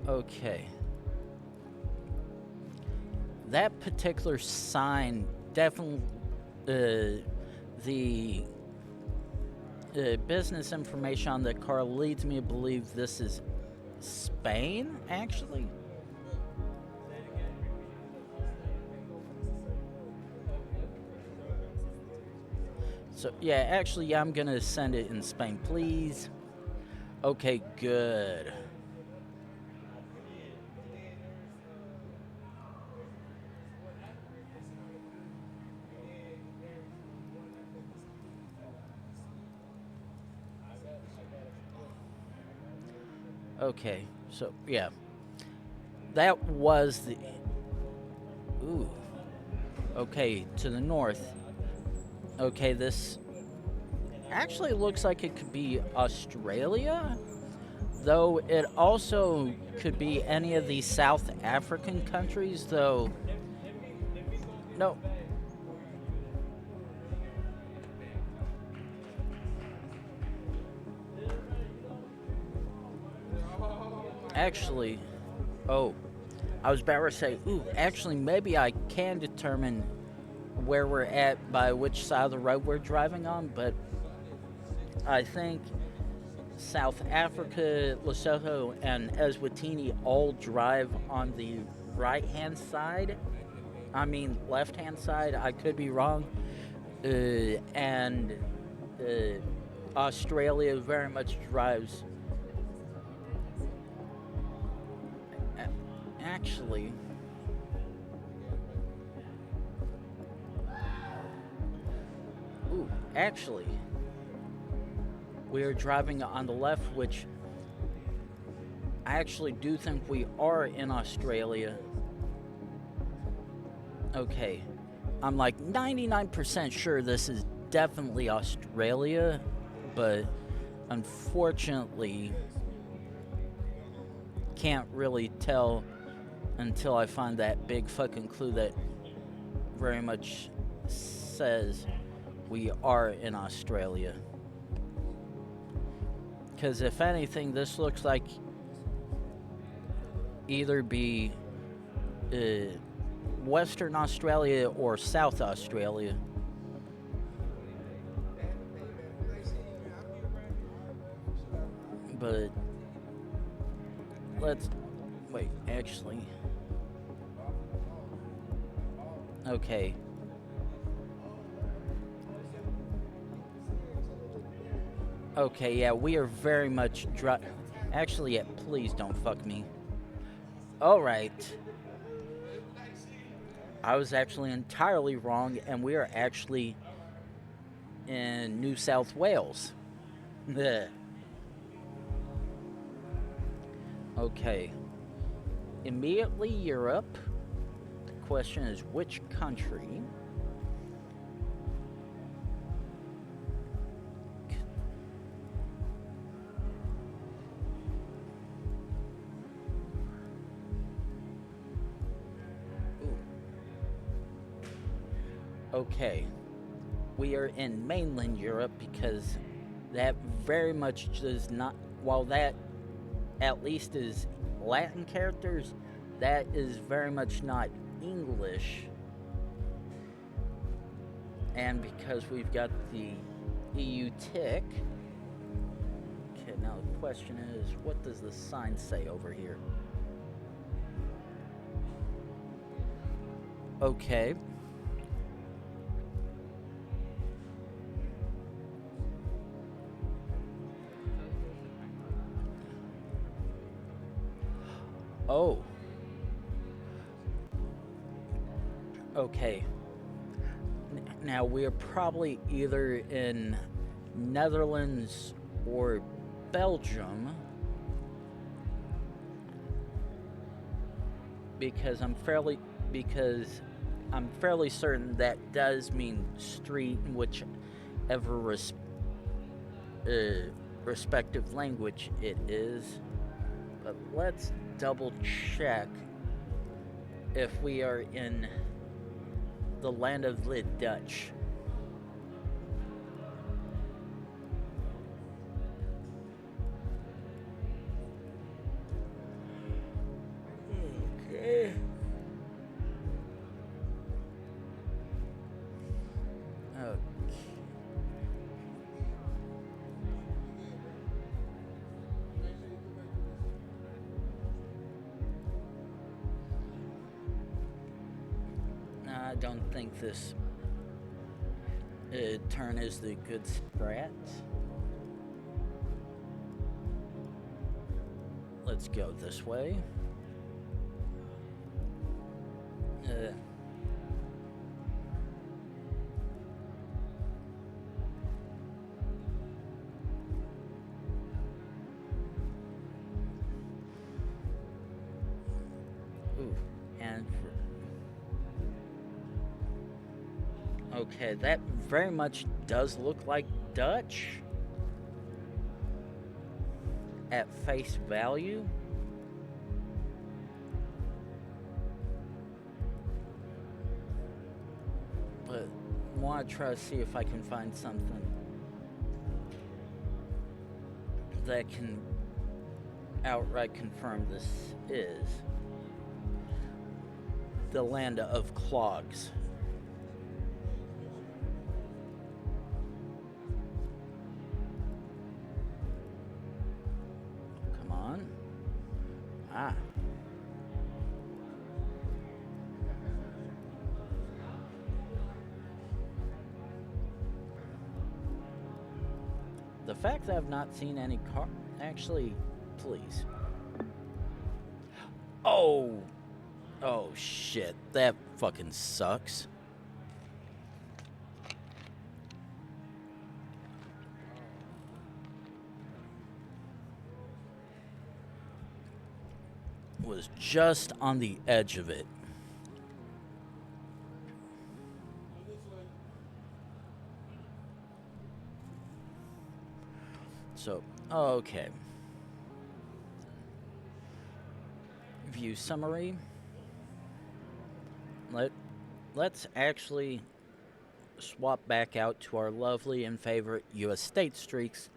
Okay. That particular sign definitely, the business information on the car leads me to believe this is Spain, actually. So, yeah, actually, yeah, I'm gonna send it in Spain, please. Okay, good. Okay, so, yeah. That was the... Ooh. Okay, to the north. Okay, this actually looks like it could be Australia, though it also could be any of these South African countries, though. No. Actually, oh, I was about to say, ooh, actually, maybe I can determine where we're at by which side of the road we're driving on, but I think South Africa, Lesotho, and Eswatini all drive on the right-hand side. I mean, left-hand side. I could be wrong. And Australia very much drives. Actually, ooh, actually, we are driving on the left, which I actually do think we are in Australia. Okay, I'm like 99% sure this is definitely Australia, but unfortunately can't really tell until I find that big fucking clue that very much says we are in Australia. Because if anything, this looks like either be Western Australia or South Australia. But let's wait, actually. Okay. Okay, yeah, we are very much actually, yeah, please don't fuck me. Alright. I was actually entirely wrong, and we are actually in New South Wales. Okay. Immediately Europe. The question is which country? Okay. We are in mainland Europe because that very much does not, while that at least is Latin characters, that is very much not English. And because we've got the EU tick. Okay, now the question is, what does the sign say over here? Okay. Oh. Okay. Now we're probably either in Netherlands or Belgium, because I'm fairly certain that does mean street in whichever respective language it is. But let's double check if we are in the land of the Dutch. Okay. I don't think this turn is the good strat. Let's go this way. Ooh, and okay, that very much does look like Dutch at face value. But I want to try to see if I can find something that can outright confirm this is the land of clogs. Come on. Ah. The fact that I've not seen any car... Actually, please. Oh! Oh, shit. That fucking sucks. Was just on the edge of it. So, okay. View summary. Let's actually swap back out to our lovely and favorite U.S. state streaks.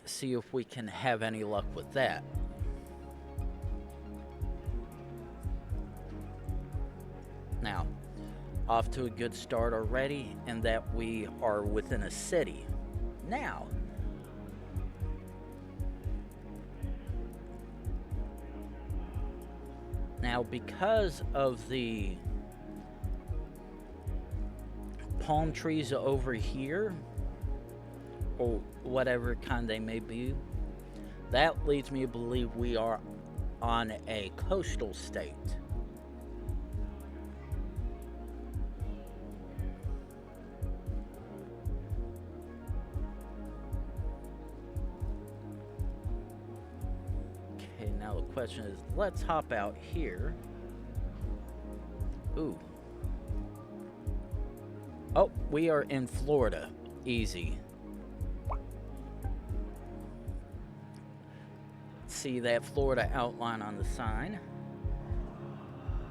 See if we can have any luck with that. Now, off to a good start already, and that we are within a city. Now, because of the palm trees over here, or whatever kind they may be, that leads me to believe we are on a coastal state. Okay, now the question is, let's hop out here. Ooh. Oh, we are in Florida. Easy. See that Florida outline on the sign.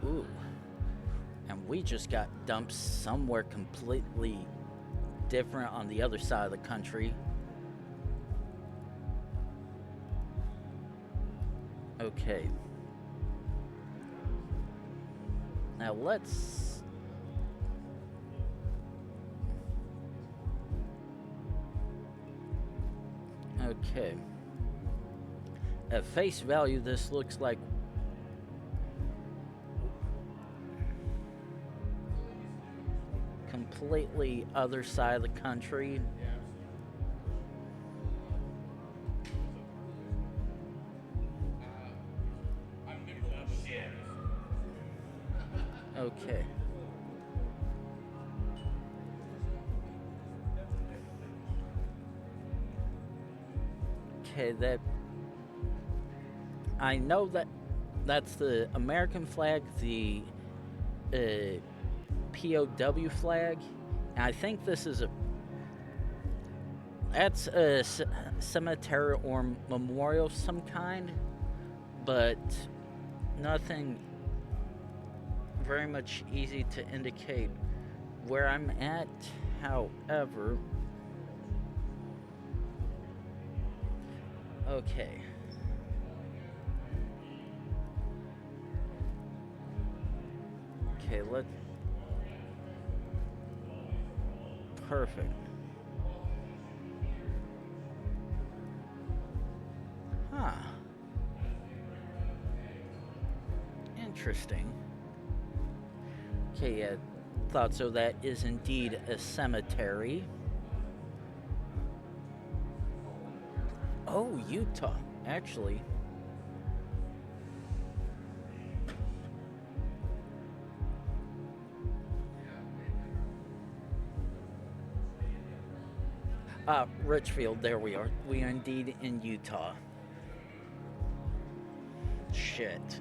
Ooh. And we just got dumped somewhere completely different on the other side of the country. Okay. Now let's... Okay. At face value, this looks like... completely other side of the country. Okay. Okay, that... I know that that's the American flag, the POW flag. And I think this is a... That's a cemetery or memorial of some kind. But nothing very much easy to indicate where I'm at. However... Okay. Okay, let's... Perfect. Huh. Interesting. Okay, yeah, thought so. That is indeed a cemetery. Oh, Utah, actually. Richfield, there we are. We are indeed in Utah. Shit.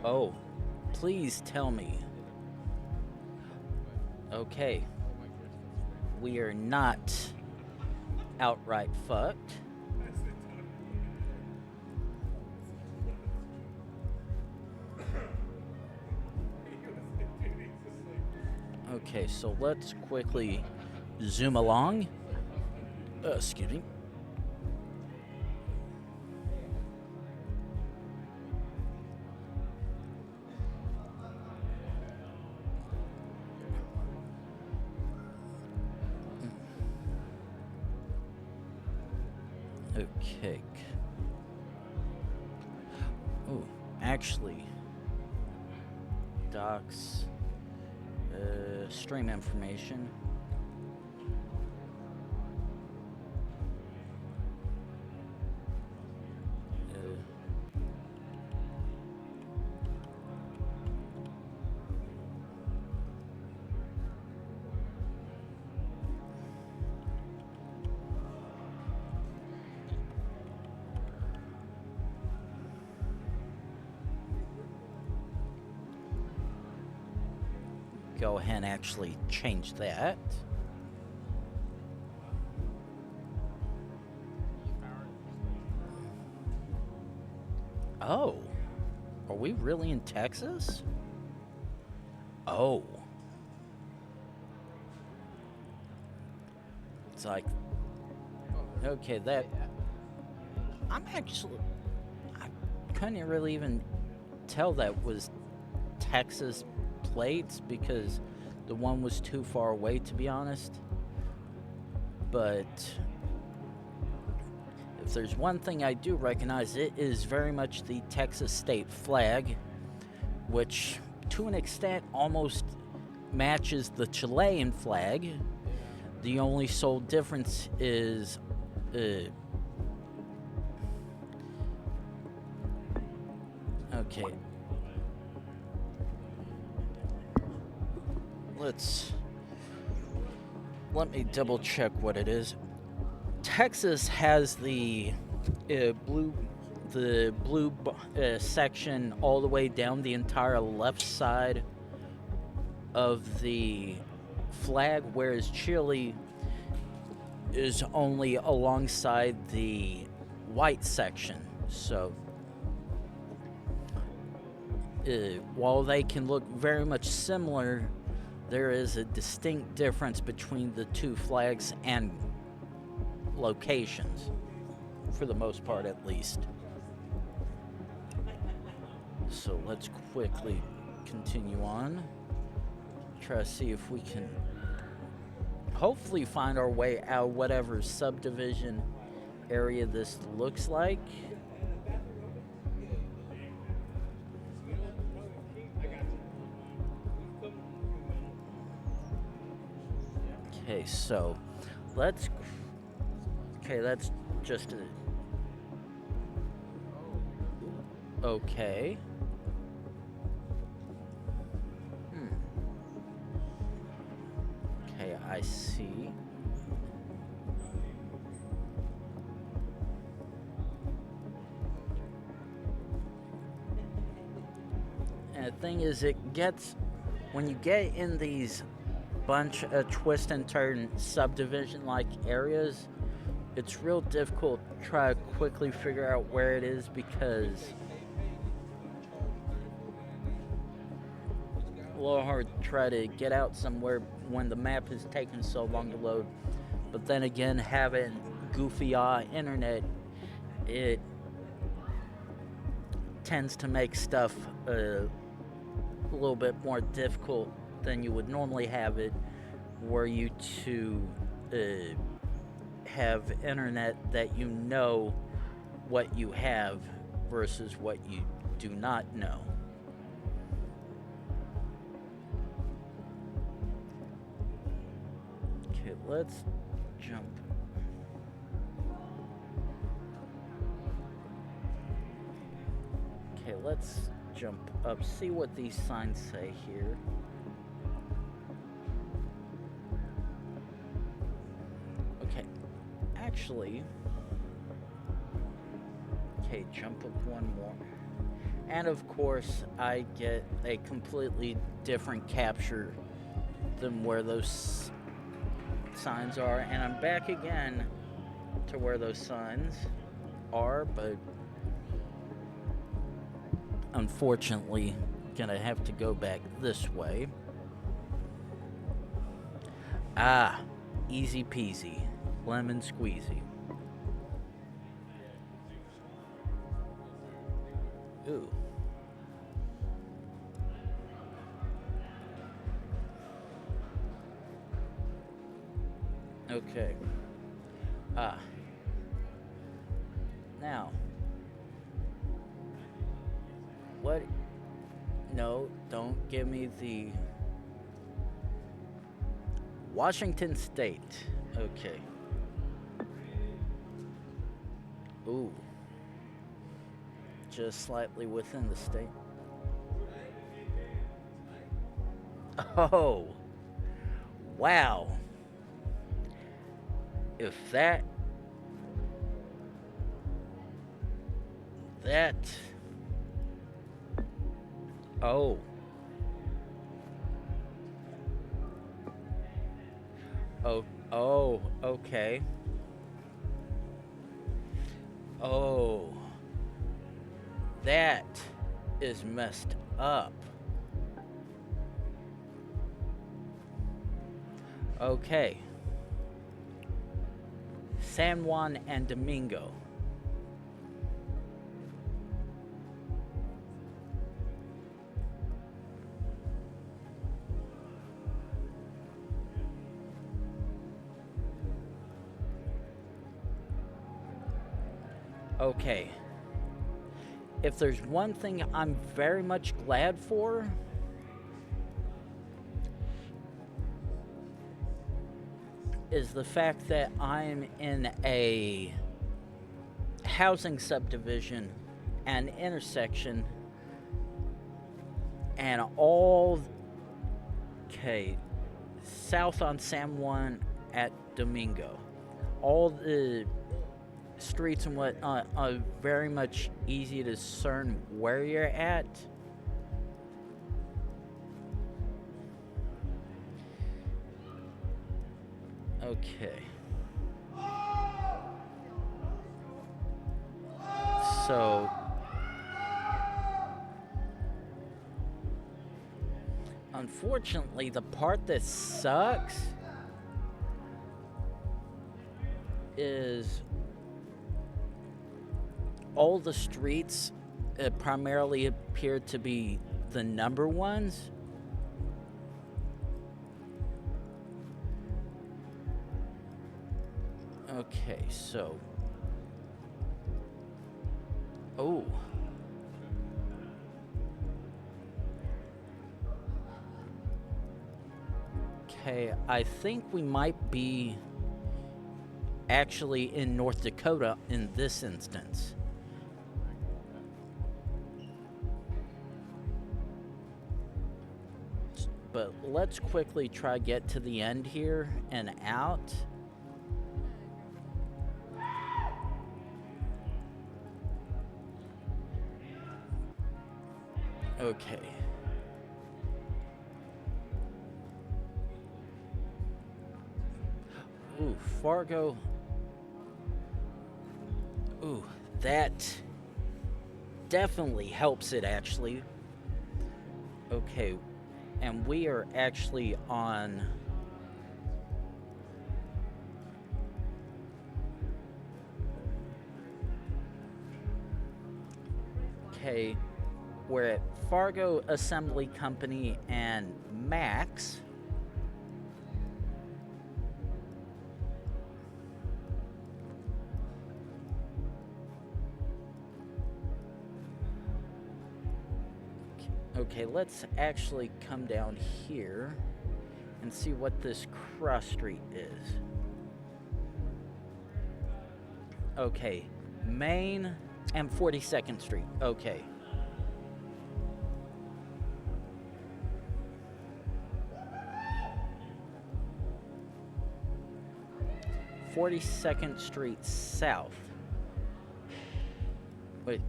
Oh, please tell me. Okay. We are not outright fucked. Okay, so let's quickly zoom along. Excuse me. Okay. Oh, actually, docs, stream information. Go ahead and actually change that. Oh, are we really in Texas? Oh. It's like, okay, that, I couldn't really even tell that was Texas plates because the one was too far away, to be honest. But if there's one thing I do recognize, it is very much the Texas state flag, which to an extent almost matches the Chilean flag. The only sole difference is okay. Let me double check what it is. Texas has the blue section all the way down the entire left side of the flag, whereas Chile is only alongside the white section. So while they can look very much similar, there is a distinct difference between the two flags and locations, for the most part at least. So let's quickly continue on. Try to see if we can hopefully find our way out whatever subdivision area this looks like. Okay, so that's just okay. Okay, I see. And the thing is, when you get in these bunch of twist and turn subdivision like areas, it's real difficult to try to quickly figure out where it is because a little hard to try to get out somewhere when the map is taking so long to load. But then again, having goofy internet, it tends to make stuff a little bit more difficult than you would normally have it, were you to have internet that you know what you have versus what you do not know. Okay, let's jump. Okay, let's jump up, see what these signs say here. Okay, actually, okay, jump up one more. And of course, I get a completely different capture than where those signs are. And I'm back again to where those signs are, but unfortunately, gonna have to go back this way. Ah, easy peasy, lemon squeezy. Ooh. Okay. Ah. Now. What? No, don't give me the Washington State. Okay. Ooh. Just slightly within the state. Oh. Wow. If that oh. Oh, okay. Oh. That is messed up. Okay. San Juan and Domingo. Okay. If there's one thing I'm very much glad for, is the fact that I'm in a housing subdivision and intersection, and all, okay, south on San Juan at Domingo, all the streets and what are very much easy to discern where you're at. Okay. So unfortunately, the part that sucks is all the streets primarily appear to be the number ones. Okay, so. Oh. Okay, I think we might be actually in North Dakota in this instance. But let's quickly try get to the end here and out. Okay. Ooh, Fargo. Ooh, that definitely helps it, actually. Okay, and we are actually on... Okay, we're at Fargo Assembly Company and Max. Okay, let's actually come down here and see what this cross street is. Okay, Main and 42nd Street. Okay. "42nd Street South." Wait.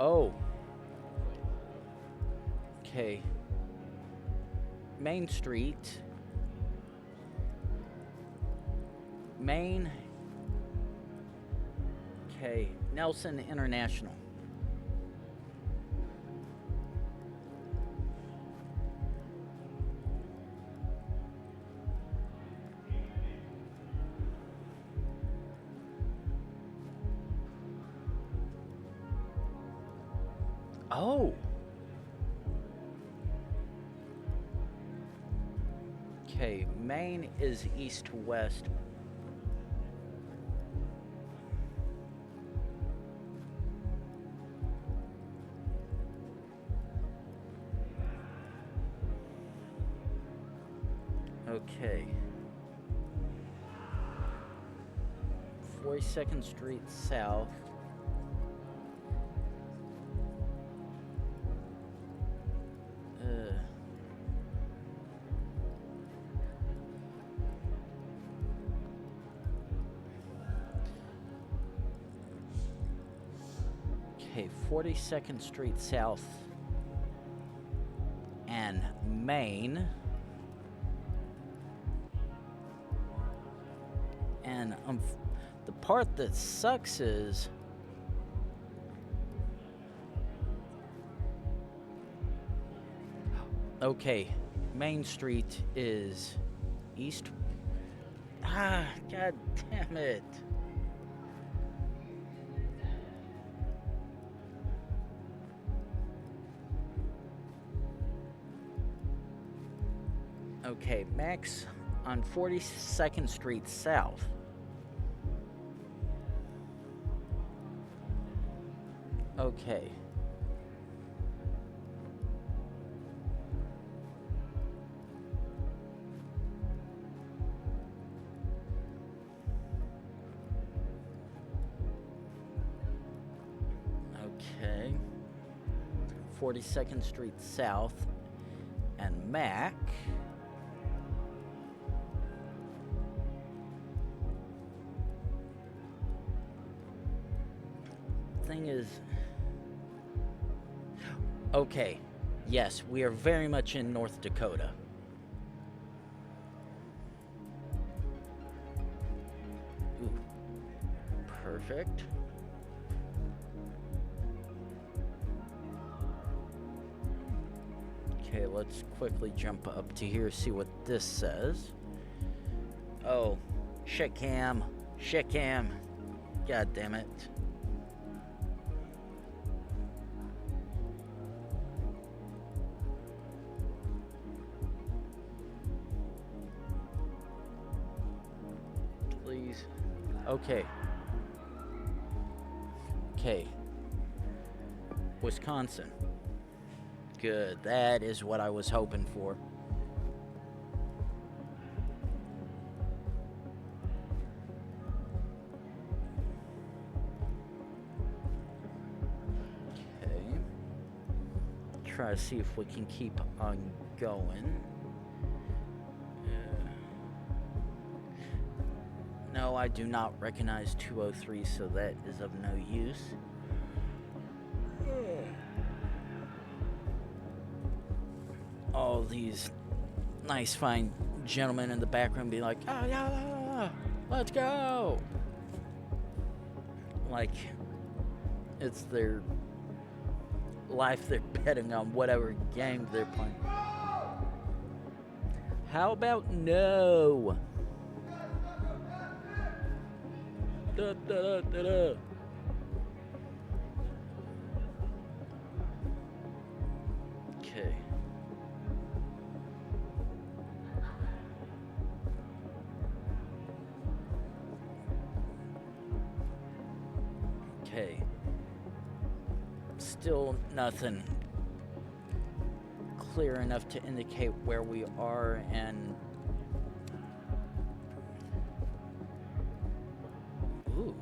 Oh. Okay. Main Street. Main. Okay. Nelson International. Oh. Okay, Main is east-west. Okay. 42nd Street South. Okay, 42nd Street South and Main. And the part that sucks is okay, Main Street is east. Ah, god damn it. Okay, Max on 42nd Street South. Okay. Okay. 42nd Street South and Mac. Thing is, okay, yes, we are very much in North Dakota. Ooh, perfect. Okay, let's quickly jump up to here, see what this says. Oh, shit cam. God damn it. Please. Okay. Okay. Wisconsin. Good. That is what I was hoping for. Okay. Try to see if we can keep on going. No, I do not recognize 203, so that is of no use. All these nice, fine gentlemen in the background be like, "Ah, yeah, let's go!" Like it's their life they're betting on whatever game they're playing. How about no? Da, da, da, da, da. Okay. Okay. Still nothing clear enough to indicate where we are, and ooh.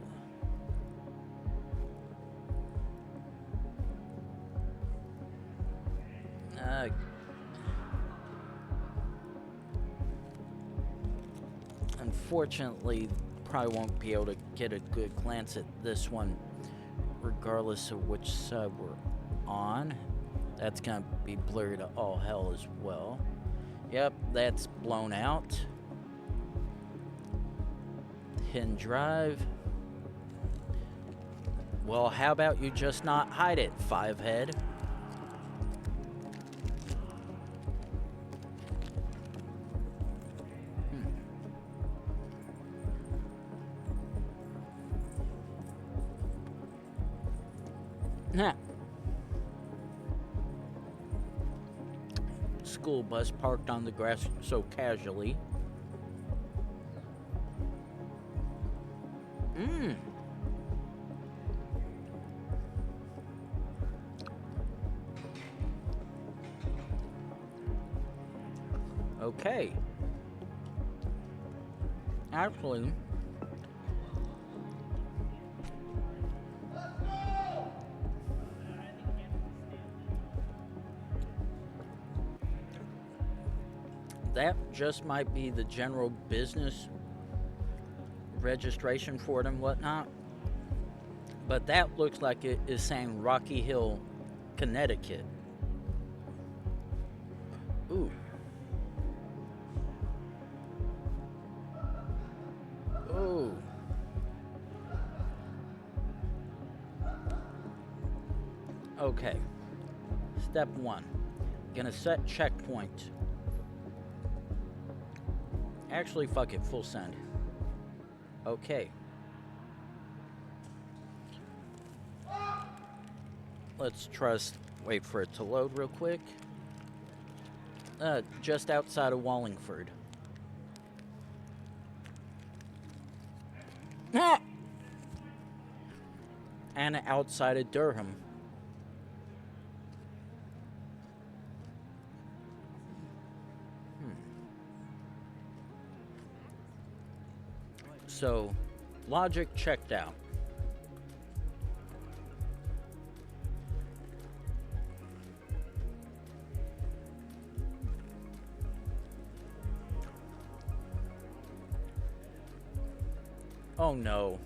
Unfortunately, probably won't be able to get a good glance at this one, regardless of which side we're on. That's gonna be blurry to all hell as well. Yep, that's blown out. Hidden drive. Well, how about you just not hide it, Five Head? Nah. School bus parked on the grass so casually. Okay. Actually, that just might be the general business registration for it and whatnot. But that looks like it is saying Rocky Hill, Connecticut. Ooh. Ooh. Okay. Step 1. Gonna set checkpoint. Actually, fuck it. Full send. Okay. Let's wait for it to load real quick. Just outside of Wallingford. Ah! And outside of Durham. So, logic checked out. Oh no.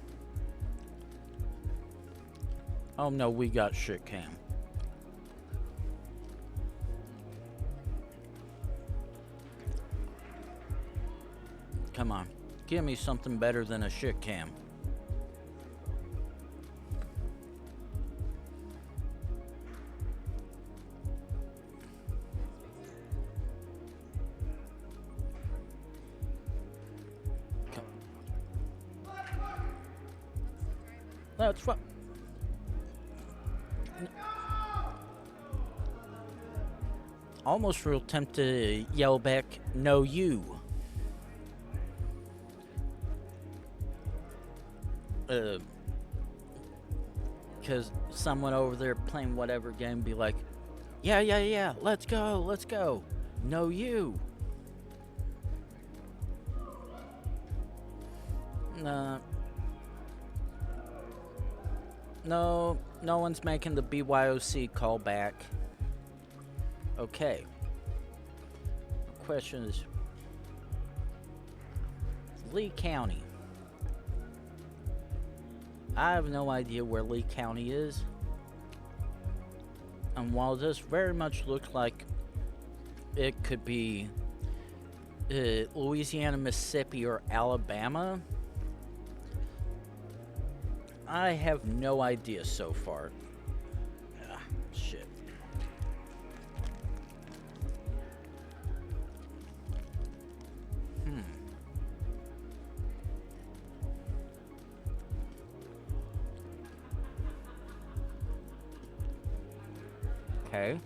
Oh no, we got shit cam. Come on. Give me something better than a shit cam. That's what. Almost real tempted to yell back, "No, you." Because someone over there playing whatever game be like, yeah, let's go. No, you. Nah. No one's making the BYOC call back. Okay. The question is, Lee County. I have no idea where Lee County is. And while this very much looks like it could be Louisiana, Mississippi, or Alabama, I have no idea so far. Shit. Okay.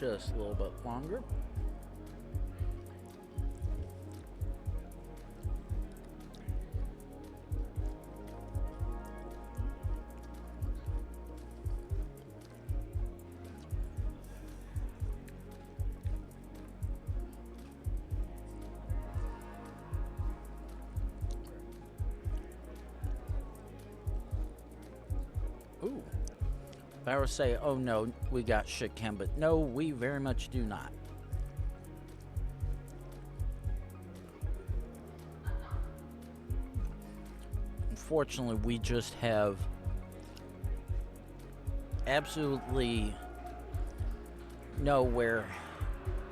just a little bit longer. Ooh. If I were to say, oh no, we got shit cam, but no, we very much do not. Unfortunately, we just have absolutely nowhere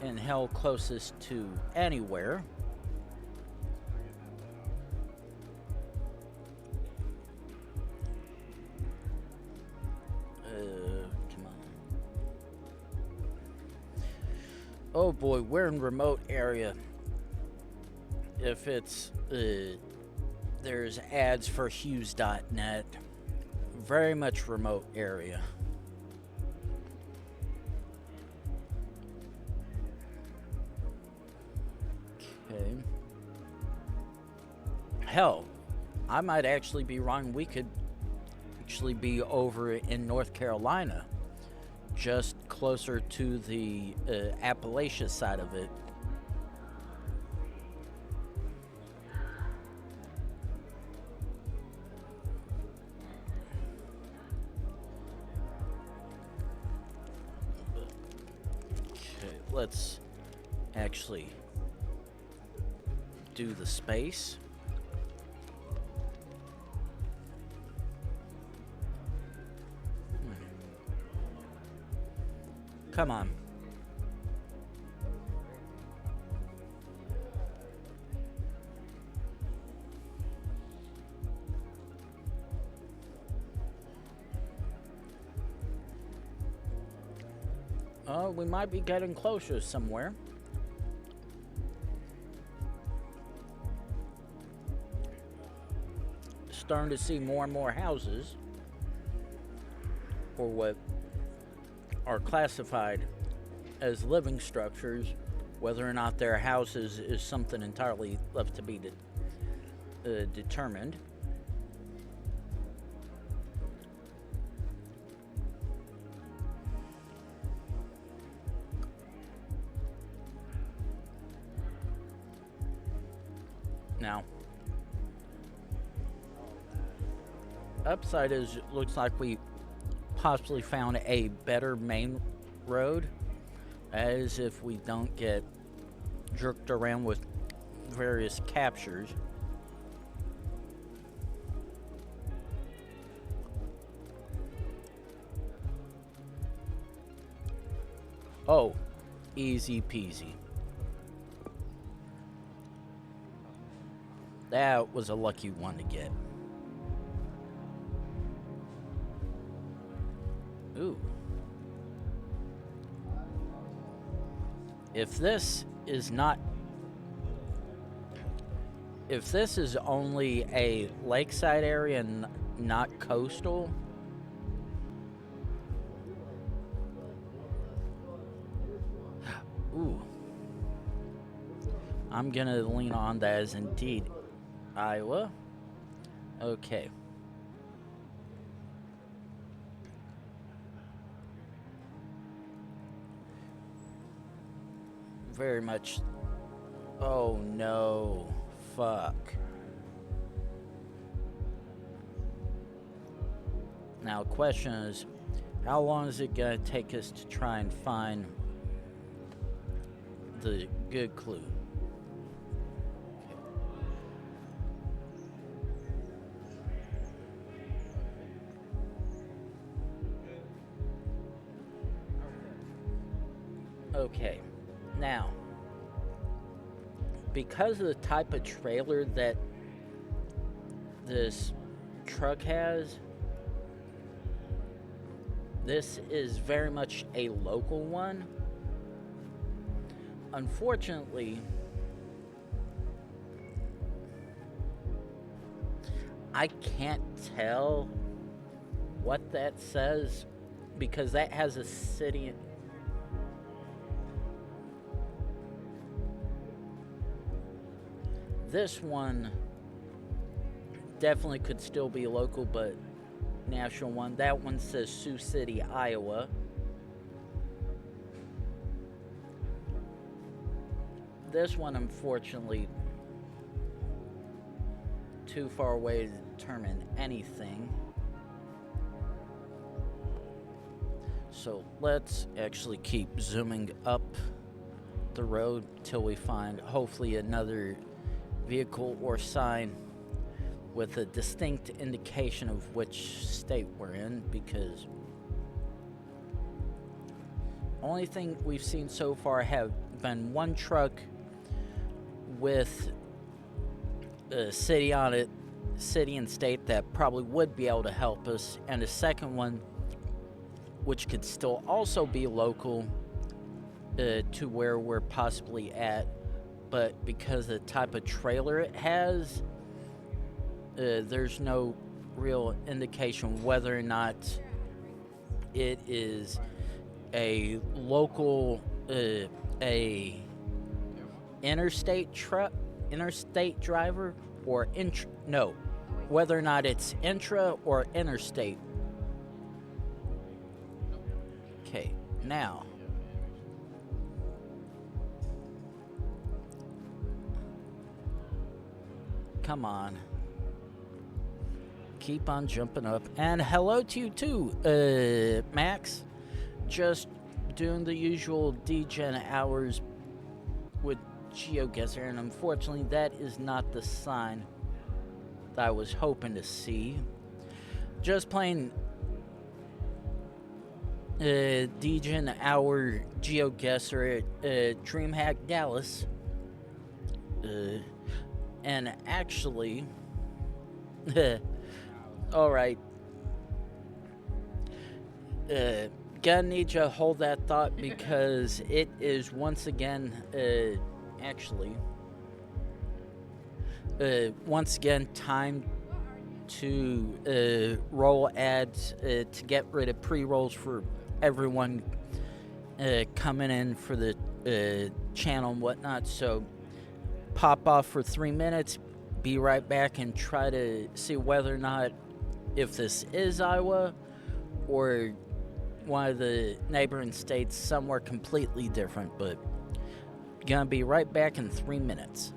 in hell closest to anywhere. Come on. Oh boy, we're in remote area. If it's, there's ads for Hughes.net. Very much remote area. Okay. Hell, I might actually be wrong. We could actually be over in North Carolina, just closer to the Appalachia side of it. Okay, let's actually do the space. Come on. Oh, we might be getting closer somewhere. Starting to see more and more houses, or what are classified as living structures. Whether or not they're houses is something entirely left to be determined. Now, upside is, looks like we possibly found a better main road, as if we don't get jerked around with various captures. Oh, easy peasy. That was a lucky one to get. Ooh. If this is not... If this is only a lakeside area and not coastal... Ooh. I'm gonna lean on that as indeed Iowa. Okay. Very much. Oh no. Fuck. Now, question is, how long is it gonna take us to try and find the good clue? Okay, now, because of the type of trailer that this truck has, this is very much a local one. Unfortunately, I can't tell what that says because that has a city. This one definitely could still be local, but national one. That one says Sioux City, Iowa. This one, unfortunately, too far away to determine anything. So let's actually keep zooming up the road till we find hopefully another vehicle or sign with a distinct indication of which state we're in, because only thing we've seen so far have been one truck with a city on it, city and state, that probably would be able to help us, and a second one which could still also be local to where we're possibly at, but because of the type of trailer it has, there's no real indication whether or not it is a local, a interstate driver, or whether or not it's intra or interstate. Okay, now come on, keep on jumping up. And hello to you too, Max. Just doing the usual DGen hours with Geoguessr, and unfortunately that is not the sign that I was hoping to see. Just playing DGen hour Geoguessr at Dreamhack Dallas, and actually alright, gonna need you to hold that thought, because it is once again time to roll ads to get rid of pre-rolls for everyone coming in for the channel and whatnot. So pop off for 3 minutes, be right back, and try to see whether or not if this is Iowa or one of the neighboring states somewhere completely different. But gonna be right back in 3 minutes.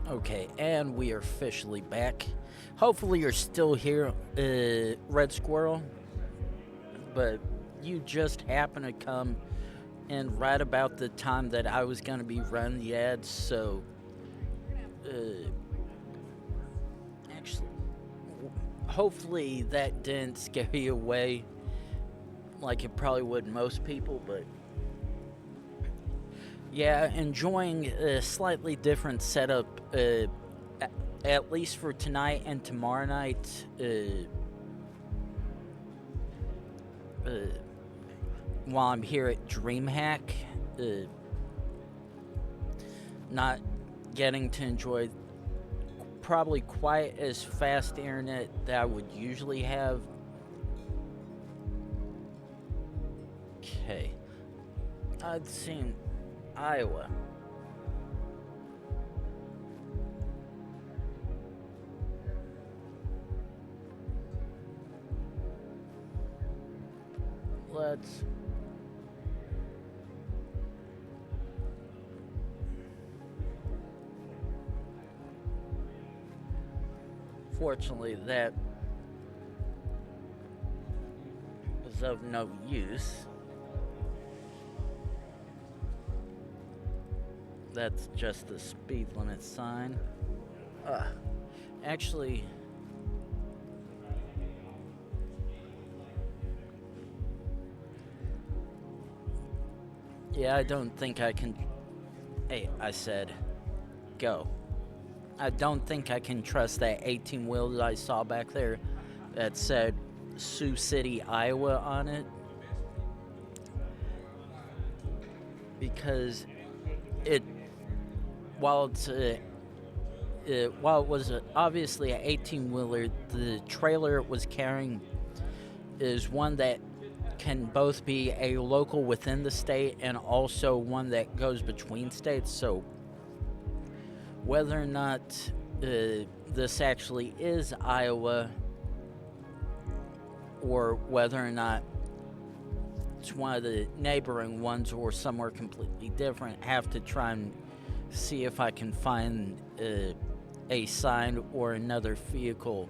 Okay, and we are officially back. Hopefully you're still here, Red Squirrel, but you just happened to come in right about the time that I was going to be running the ads, so actually, hopefully that didn't scare you away like it probably would most people, but yeah, enjoying a slightly different setup, at least for tonight and tomorrow night. While I'm here at Dreamhack, not getting to enjoy probably quite as fast internet that I would usually have. Okay, I'd seen Iowa. Let's fortunately that is of no use. That's just the speed limit sign. Actually, yeah, I don't think I can. Hey, I said, go. I don't think I can trust that 18 wheel that I saw back there that said Sioux City, Iowa on it. Because it, while it was obviously an 18 wheeler, the trailer it was carrying is one that can both be a local within the state and also one that goes between states. So whether or not this actually is Iowa or whether or not it's one of the neighboring ones or somewhere completely different, have to try and see if I can find a sign or another vehicle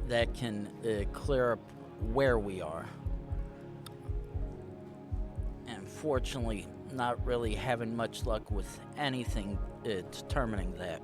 that can clear up where we are. And fortunately, not really having much luck with anything determining that.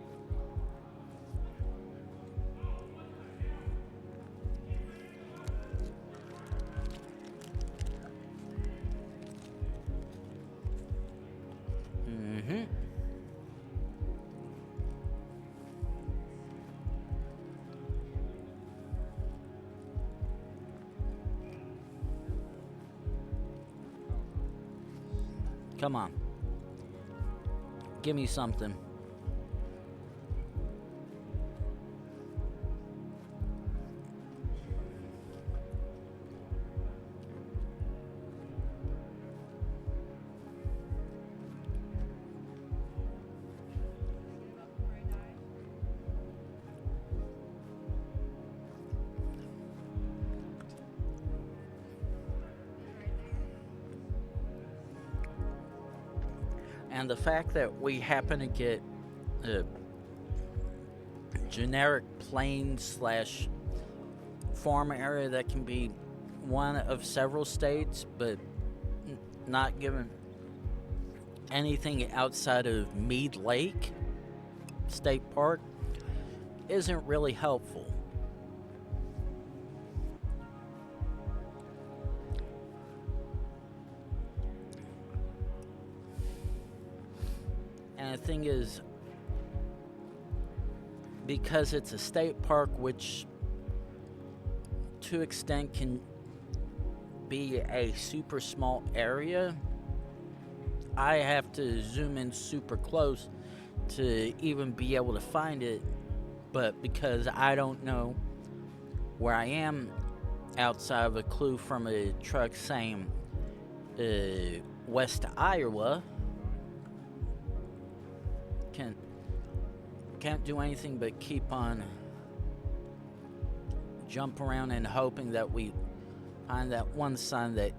Come on. Give me something. And the fact that we happen to get generic plain / farm area that can be one of several states, but not given anything outside of Mead Lake State Park isn't really helpful. And the thing is, because it's a state park, which to extent can be a super small area, I have to zoom in super close to even be able to find it. But because I don't know where I am outside of a clue from a truck saying West Iowa, can't do anything but keep on jump around and hoping that we find that one sign that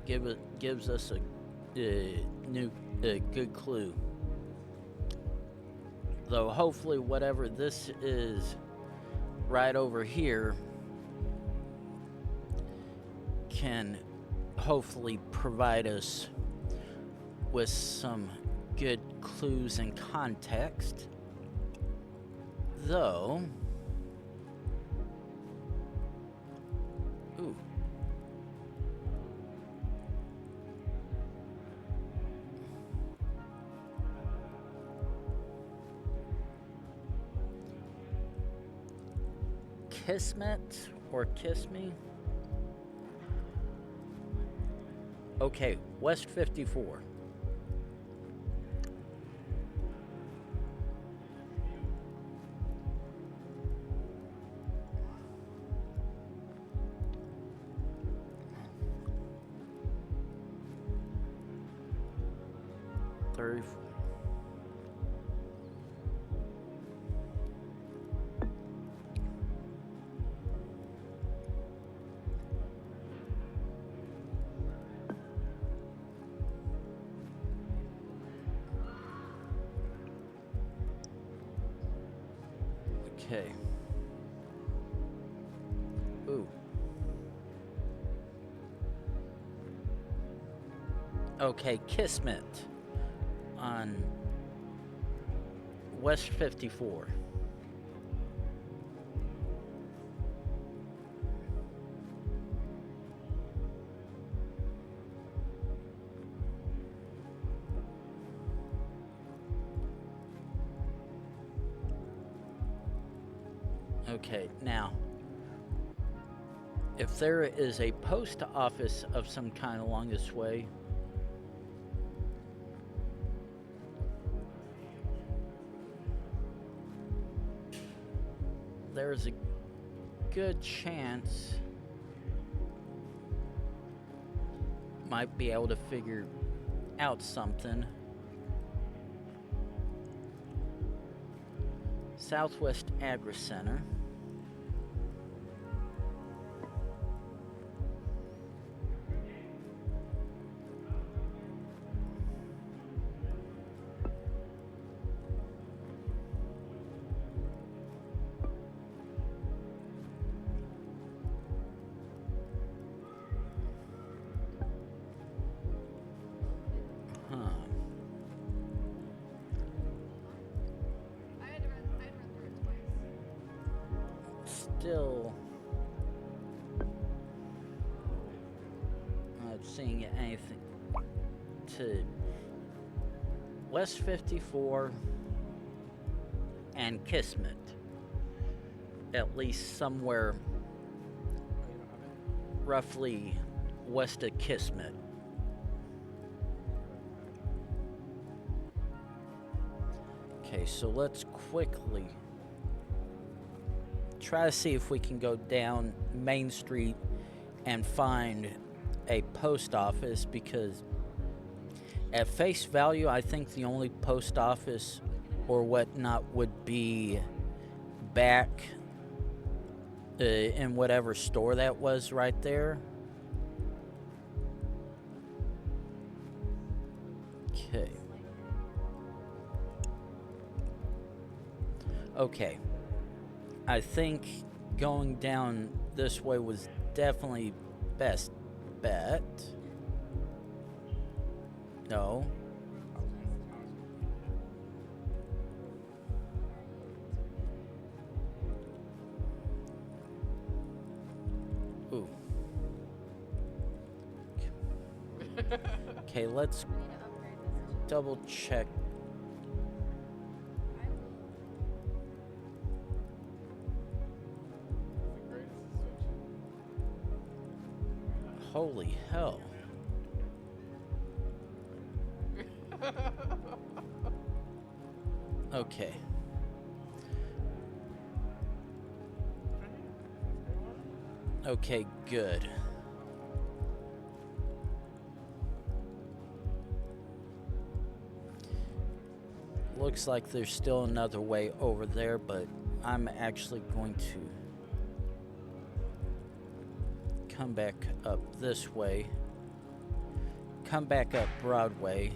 gives us a new a good clue. Though hopefully whatever this is right over here can hopefully provide us with some good clues and context. Though, ooh. Kismet or Kiss Me? Okay, West 54. Okay. Ooh. Okay, Kismet on West 54. Okay, now, if there is a post office of some kind along this way, there's a good chance might be able to figure out something. Southwest Agri Center. Still not seeing anything to West 54 and Kismet, at least somewhere roughly west of Kismet. Okay, so let's quickly try to see if we can go down Main Street and find a post office, because at face value, I think the only post office or whatnot would be back in whatever store that was right there. Okay. Okay. I think going down this way was definitely best bet. No. Ooh. Okay, let's double check. Holy hell. Okay. Okay, good. Looks like there's still another way over there, but I'm actually going to come back up this way, come back up Broadway,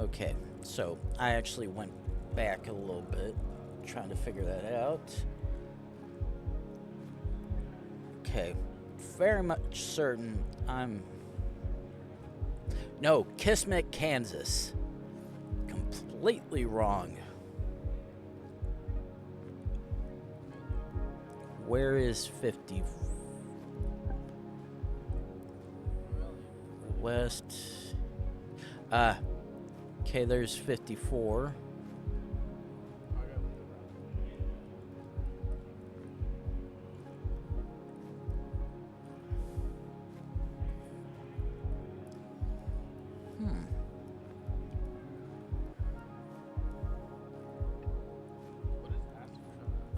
Okay, so I actually went back a little bit, trying to figure that out. Okay, very much certain I'm... No, Kismet, Kansas. Completely wrong. Where is 50? West. Okay, there's 54.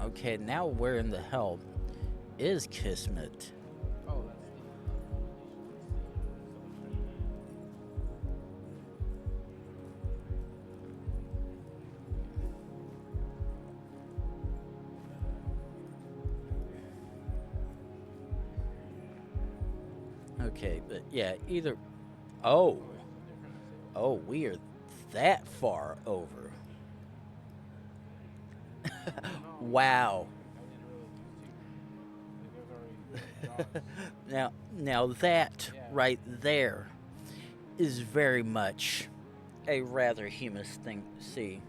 Okay, now where in the hell is Kismet? Oh, Okay, but yeah, either... Oh. Oh, we are that far over. Wow. Now that right there is very much a rather humorous thing to see.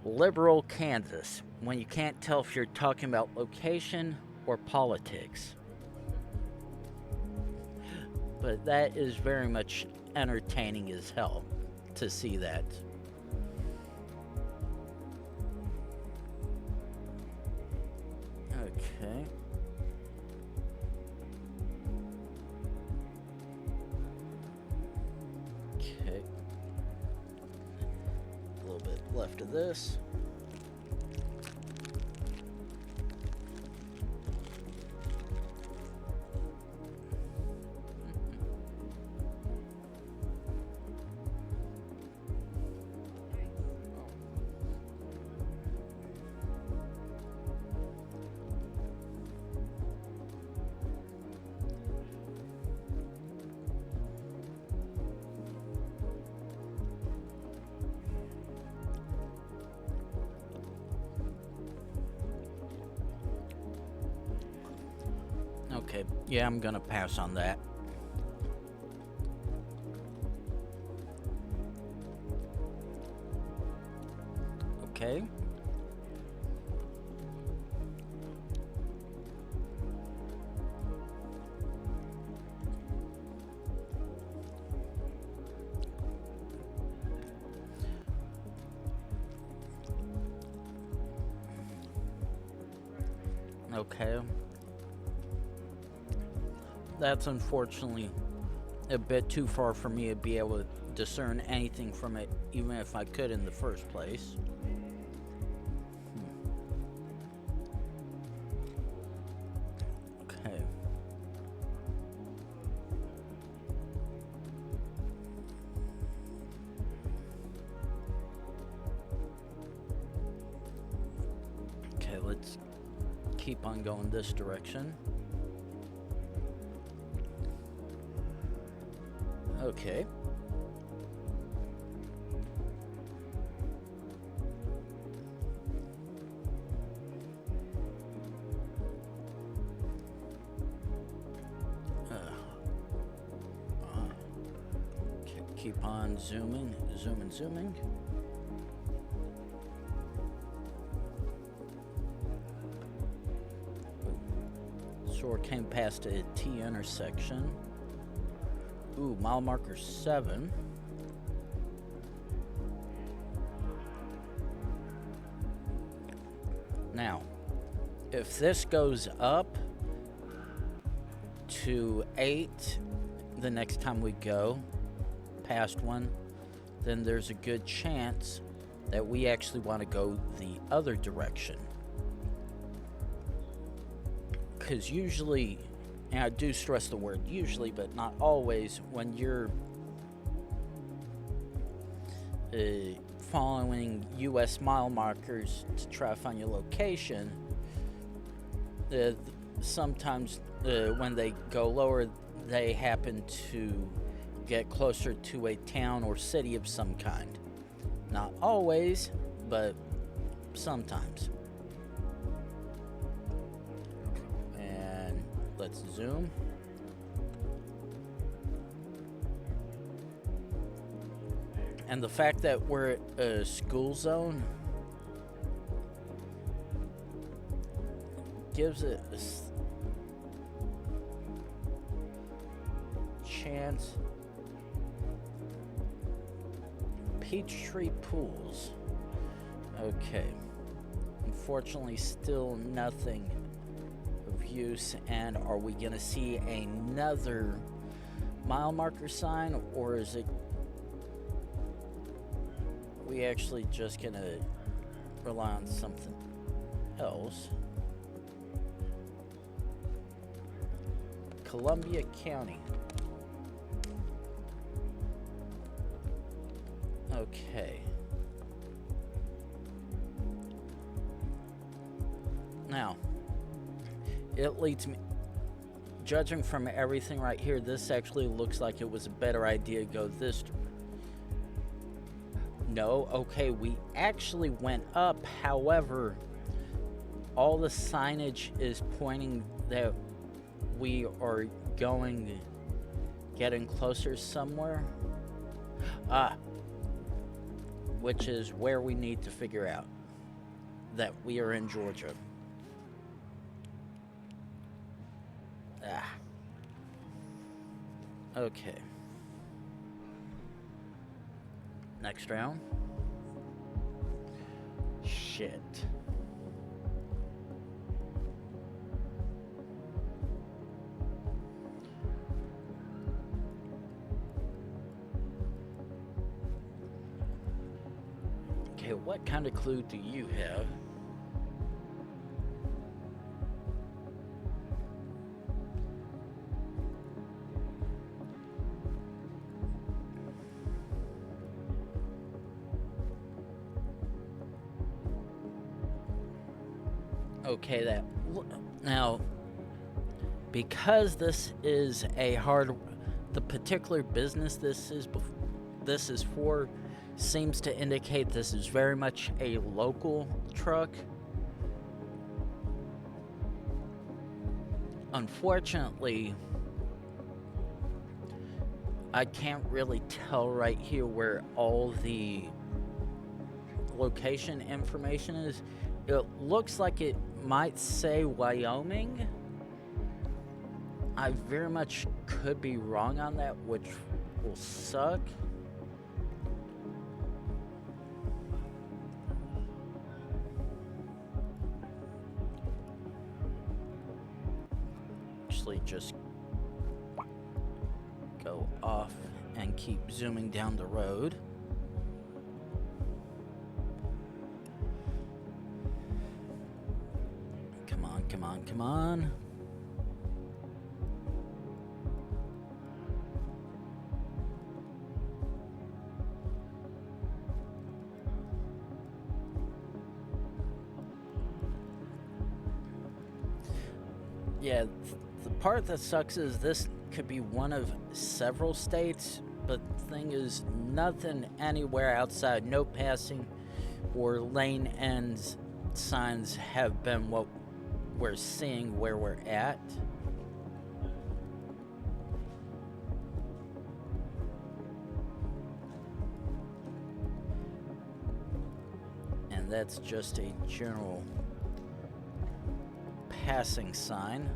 Liberal Kansas, when you can't tell if you're talking about location or politics. But that is very much entertaining as hell to see that. Okay. Okay. A little bit left of this. Okay, yeah, I'm gonna pass on that. Okay. Okay. That's unfortunately a bit too far for me to be able to discern anything from it, even if I could in the first place. Okay. Okay, let's keep on going this direction. Okay. Keep on zooming. Sure came past a T intersection. Ooh, mile marker 7. Now, if this goes up to 8 the next time we go past one, then there's a good chance that we actually want to go the other direction. Because usually, and I do stress the word usually, but not always, when you're following US mile markers to try to find your location, sometimes when they go lower, they happen to get closer to a town or city of some kind. Not always, but sometimes. And let's zoom. And the fact that we're at a school zone gives it a chance. Peachtree Pools. Okay. Unfortunately, still nothing of use. And are we going to see another mile marker sign, or is it we actually just going to rely on something else? Columbia County. Okay. Now, it leads me, judging from everything right here, this actually looks like it was a better idea to go this. No, okay, we actually went up. However, all the signage is pointing that we are getting closer somewhere. Which is where we need to figure out that we are in Georgia. Okay. Next round. Shit. Okay, what kind of clue do you have? Okay, that now, because this is the particular business this is for seems to indicate this is very much a local truck. Unfortunately, I can't really tell right here where all the location information is. It looks like it might say Wyoming. I very much could be wrong on that, which will suck. Actually, just go off and keep zooming down the road. Come on. Yeah, the part that sucks is this could be one of several states, but the thing is, nothing anywhere outside, no passing or lane ends signs have been what we're seeing where we're at. And that's just a general passing sign.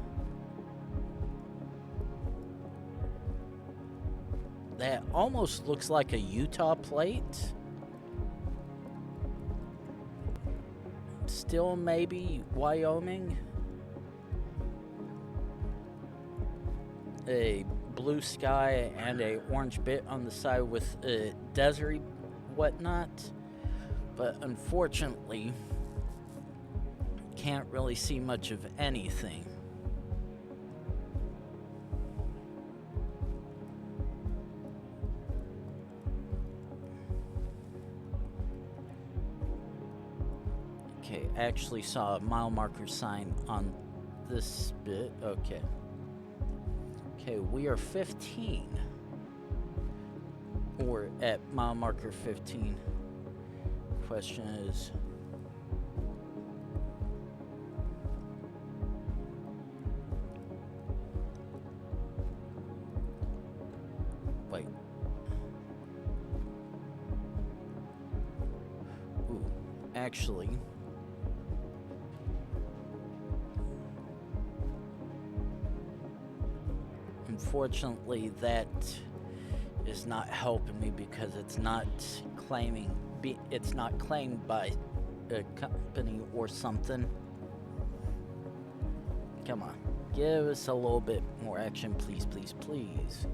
That almost looks like a Utah plate. Still maybe Wyoming. A blue sky and a orange bit on the side with a deserty whatnot, but unfortunately can't really see much of anything. Okay, actually saw a mile marker sign on this bit. Okay, we are 15. or at mile marker 15. Question is, wait. Ooh, actually, unfortunately, that is not helping me because it's not claiming. It's not claimed by a company or something. Come on, give us a little bit more action, please, please, please.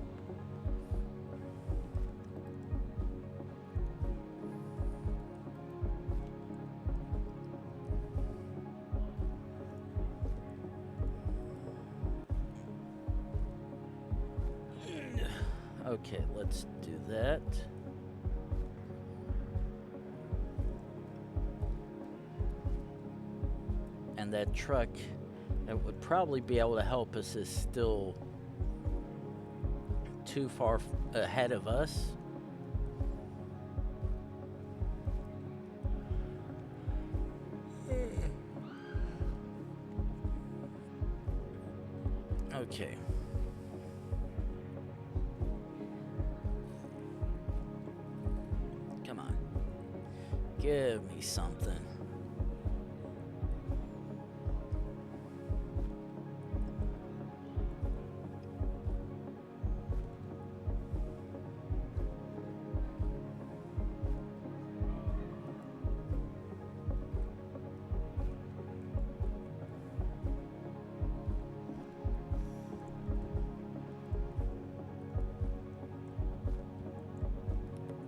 Okay, let's do that. And that truck that would probably be able to help us is still too far ahead of us. Okay. Come on. Give me something.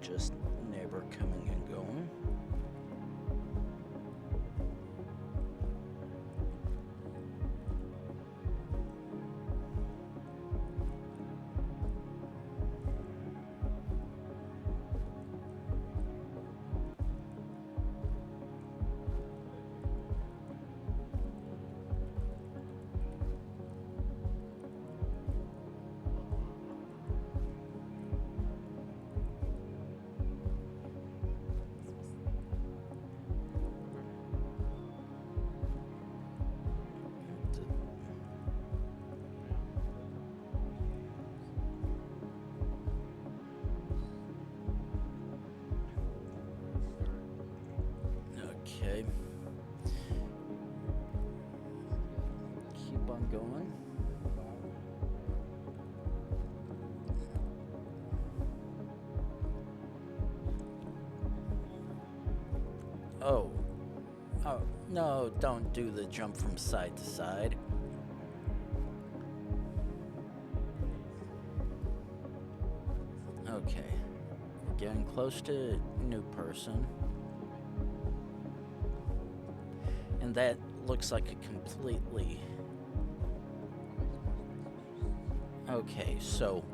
Just neighbor coming and going. Okay. Keep on going. Oh. Oh, no, don't do the jump from side to side. Okay. We're getting close to new person. And that looks like a completely... Okay, so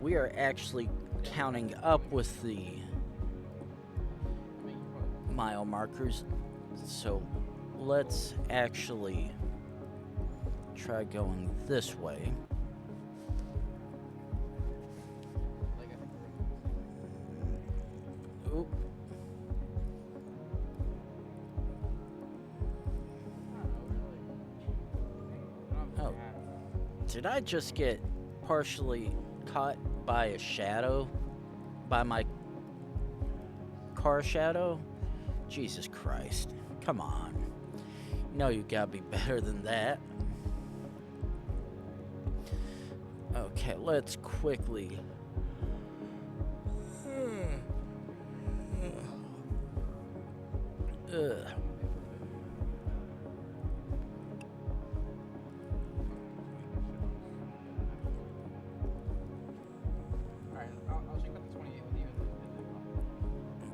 we are actually counting up with the mile markers. So let's actually try going this way. Oop. Oh, did I just get partially caught by a shadow? By my car shadow? Jesus Christ. Come on. No, you gotta be better than that. Okay, let's quickly... Ugh.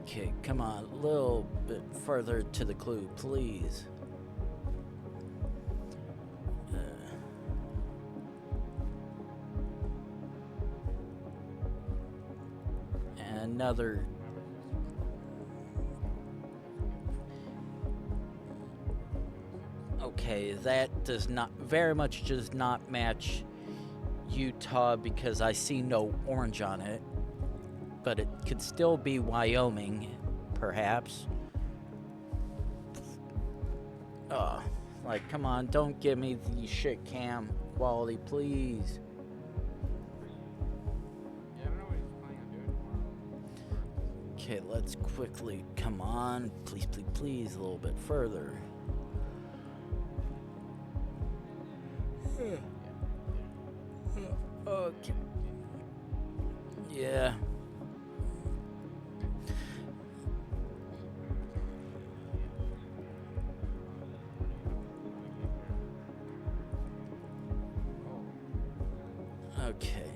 Okay, come on, a little bit further to the clue, please. Another... Okay, that does not, very much does not match Utah because I see no orange on it. but it could still be Wyoming, perhaps. Like, come on, don't give me the shit cam quality, please. Yeah, I don't know what he's planning on doing tomorrow. Okay, let's quickly, come on, please, please, please, a little bit further. Okay. Yeah. Okay.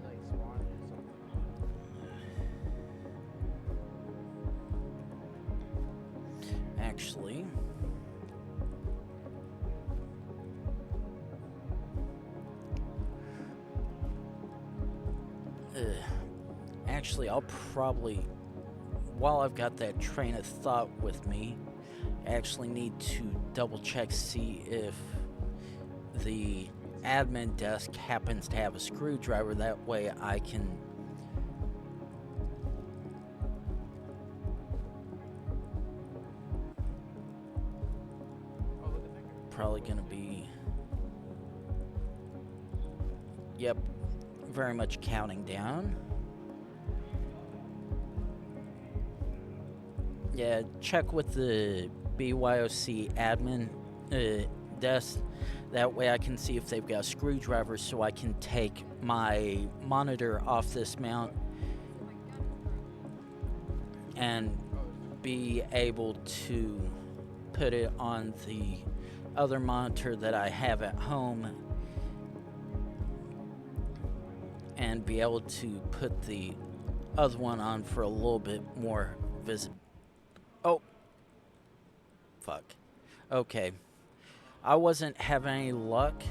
Like Swan or something. Actually, I'll probably, while I've got that train of thought with me, I actually need to double check, see if the admin desk happens to have a screwdriver. That way I can Oh, look at that guy. probably gonna be, yep, very much counting down. Yeah, check with the BYOC admin desk. That way I can see if they've got screwdrivers so I can take my monitor off this mount and be able to put it on the other monitor that I have at home and be able to put the other one on for a little bit more visibility. Oh. Fuck. Okay. I wasn't having any luck.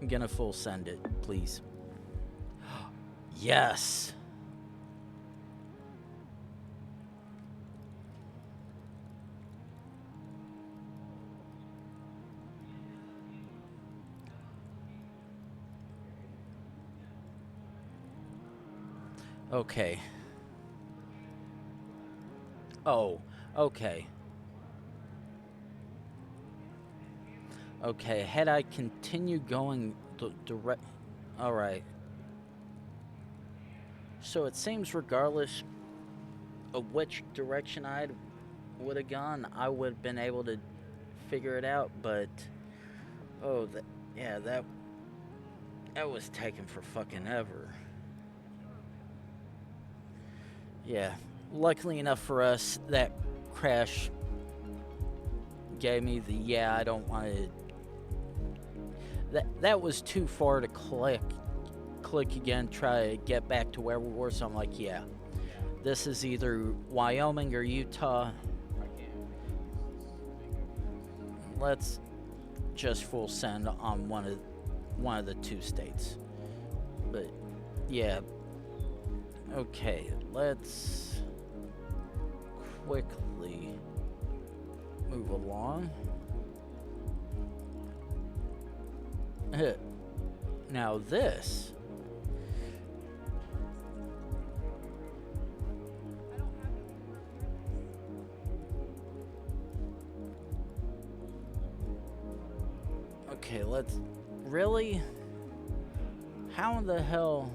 I'm gonna full send it, please. Yes. Okay. Oh, okay. Okay, had I continued going the direct... Alright. So it seems regardless of which direction I would have gone, I would have been able to figure it out, but... Oh, yeah, that was taking for fucking ever. Yeah, luckily enough for us, that crash gave me the, yeah, I don't want to... That was too far to click again, try to get back to where we were, so I'm like, yeah. This is either Wyoming or Utah. Let's just full send on one of the two states. But yeah. Okay, let's quickly move along. Now this. Okay, let's... Really? How in the hell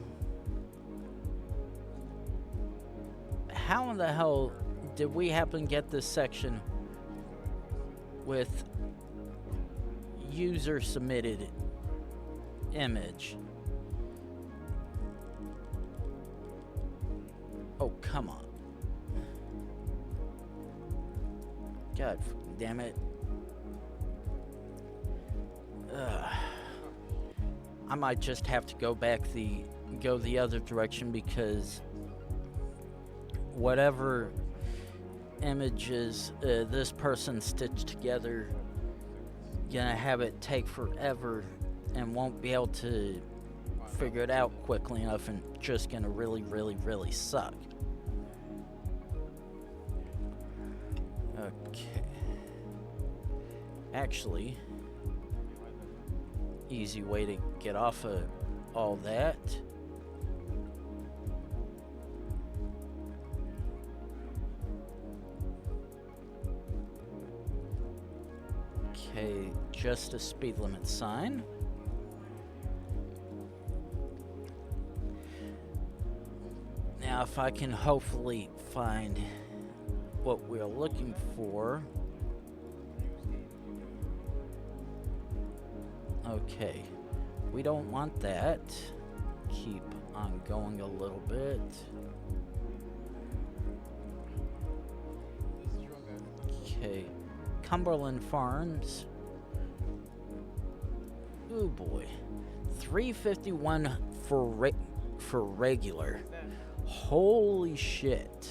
did we happen to get this section with user submitted image? Oh, come on. God damn it. I might just have to go the other direction, because whatever images this person stitched together, gonna have it take forever and won't be able to figure it out quickly enough, and just gonna really, really, really suck. Okay. Actually, easy way to get off of all that. Okay, just a speed limit sign. Now, if I can hopefully find what we're looking for. Okay, we don't want that. Keep on going a little bit. Okay, Cumberland Farms. Oh boy, 351 for regular. Holy shit.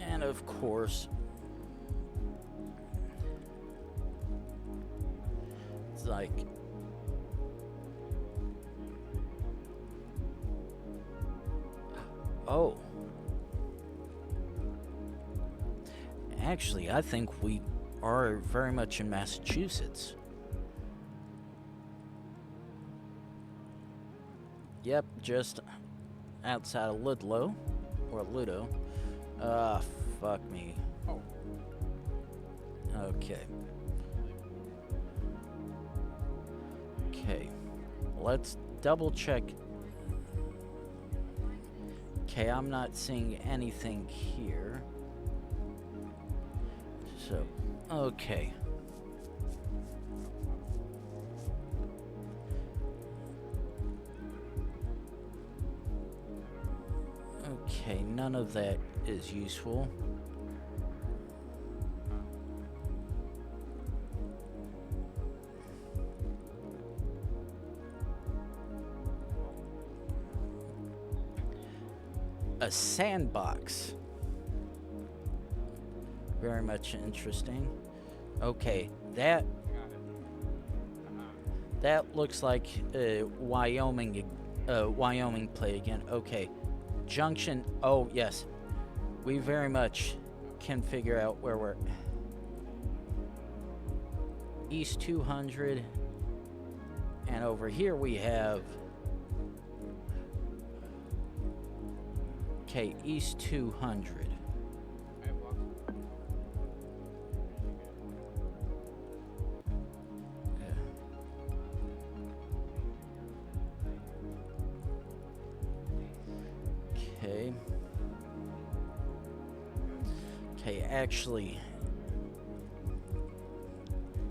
And of course, it's like, oh, actually, I think we are very much in Massachusetts. Yep, just outside of Ludlow, or Ludo. Fuck me. Oh. Okay. Okay. Let's double check. Okay, I'm not seeing anything here. So, okay. Okay, none of that is useful. A sandbox. Very much interesting. Okay, that looks like Wyoming play again. Okay, Junction. Oh yes, we very much can figure out where we're. East 200, and over here we have. Okay, East 200. Okay. Okay, actually,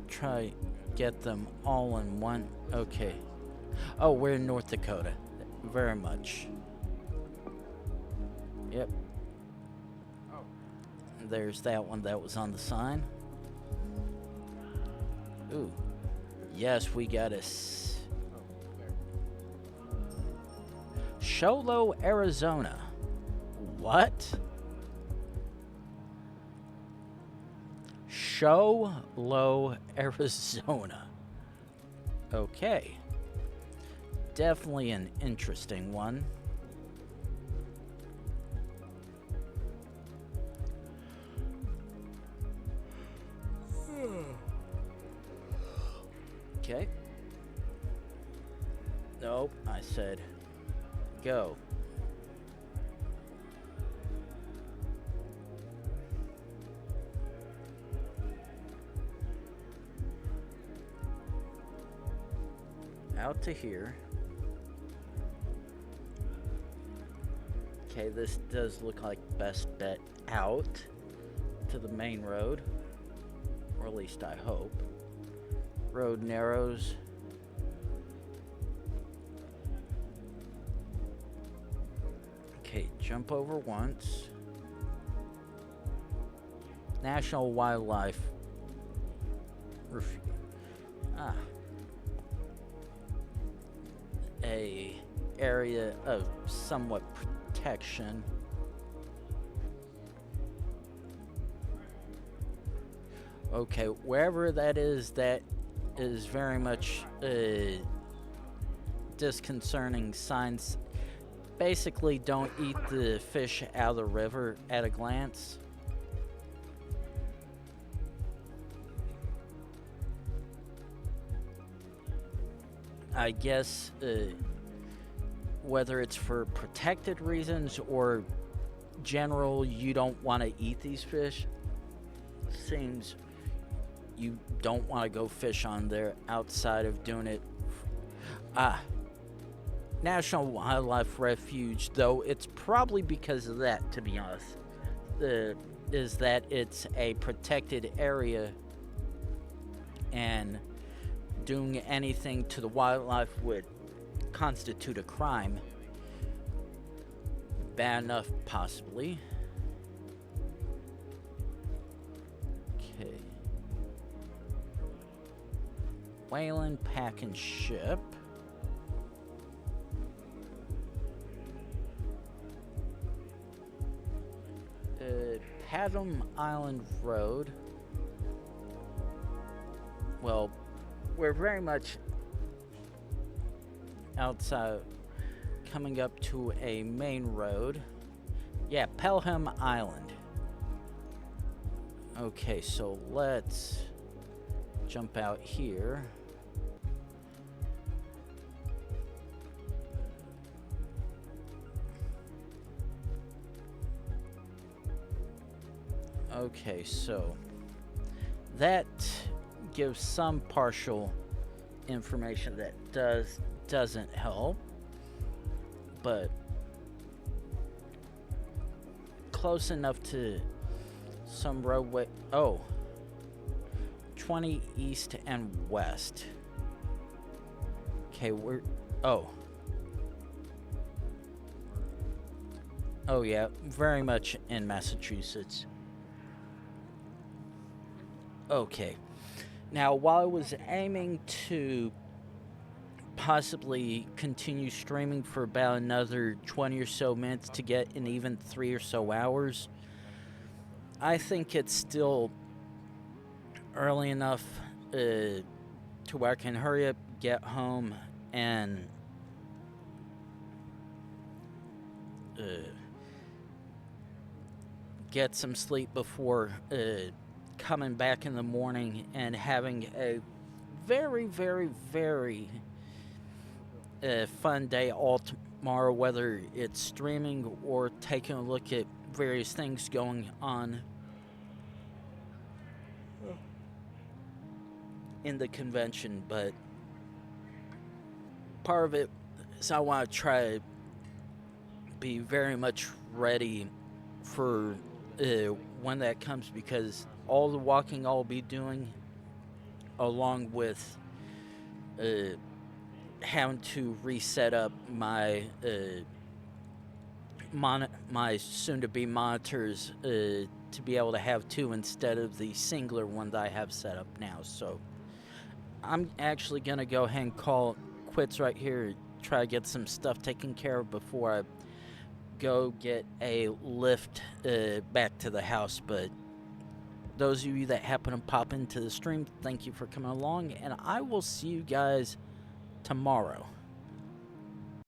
try get them all in one. Okay. Oh, we're in North Dakota. Very much. Yep. Oh. There's that one that was on the sign. Ooh. Yes, we got a Sholo, Arizona. What? Sholo, Arizona. Okay. Definitely an interesting one. Okay. Nope, I said go. Out to here. Okay, this does look like best bet out to the main road, or at least I hope. Road narrows. Okay, jump over once. National Wildlife a area of somewhat protection. Okay, wherever that is very much disconcerting signs. Basically, don't eat the fish out of the river at a glance. I guess whether it's for protected reasons or general, you don't want to eat these fish. Seems you don't want to go fish on there outside of doing it. National Wildlife Refuge, though it's probably because of that, to be honest. Is that it's a protected area, and doing anything to the wildlife would constitute a crime. Bad enough, possibly. Okay. Whalen Pack and Ship. Padam Island Road. Well, we're very much outside, coming up to a main road. Yeah, Pelham Island. Okay, so let's jump out here. Okay, so that gives some partial information that doesn't help, but close enough to some roadway. Oh, 20 east and west. Okay, oh yeah, very much in Massachusetts. Okay, now while I was aiming to possibly continue streaming for about another 20 or so minutes to get an even 3 or so hours, I think it's still early enough to where I can hurry up, get home, and get some sleep before coming back in the morning and having a very, very, very fun day all tomorrow, whether it's streaming or taking a look at various things going on in the convention. But part of it is I want to try to be very much ready for when that comes, because all the walking I'll be doing, along with having to reset up my my soon-to-be monitors to be able to have two instead of the singular one that I have set up now. So I'm actually gonna go ahead and call quits right here, try to get some stuff taken care of before I go get a lift back to the house. But those of you that happen to pop into the stream, thank you for coming along, and I will see you guys tomorrow.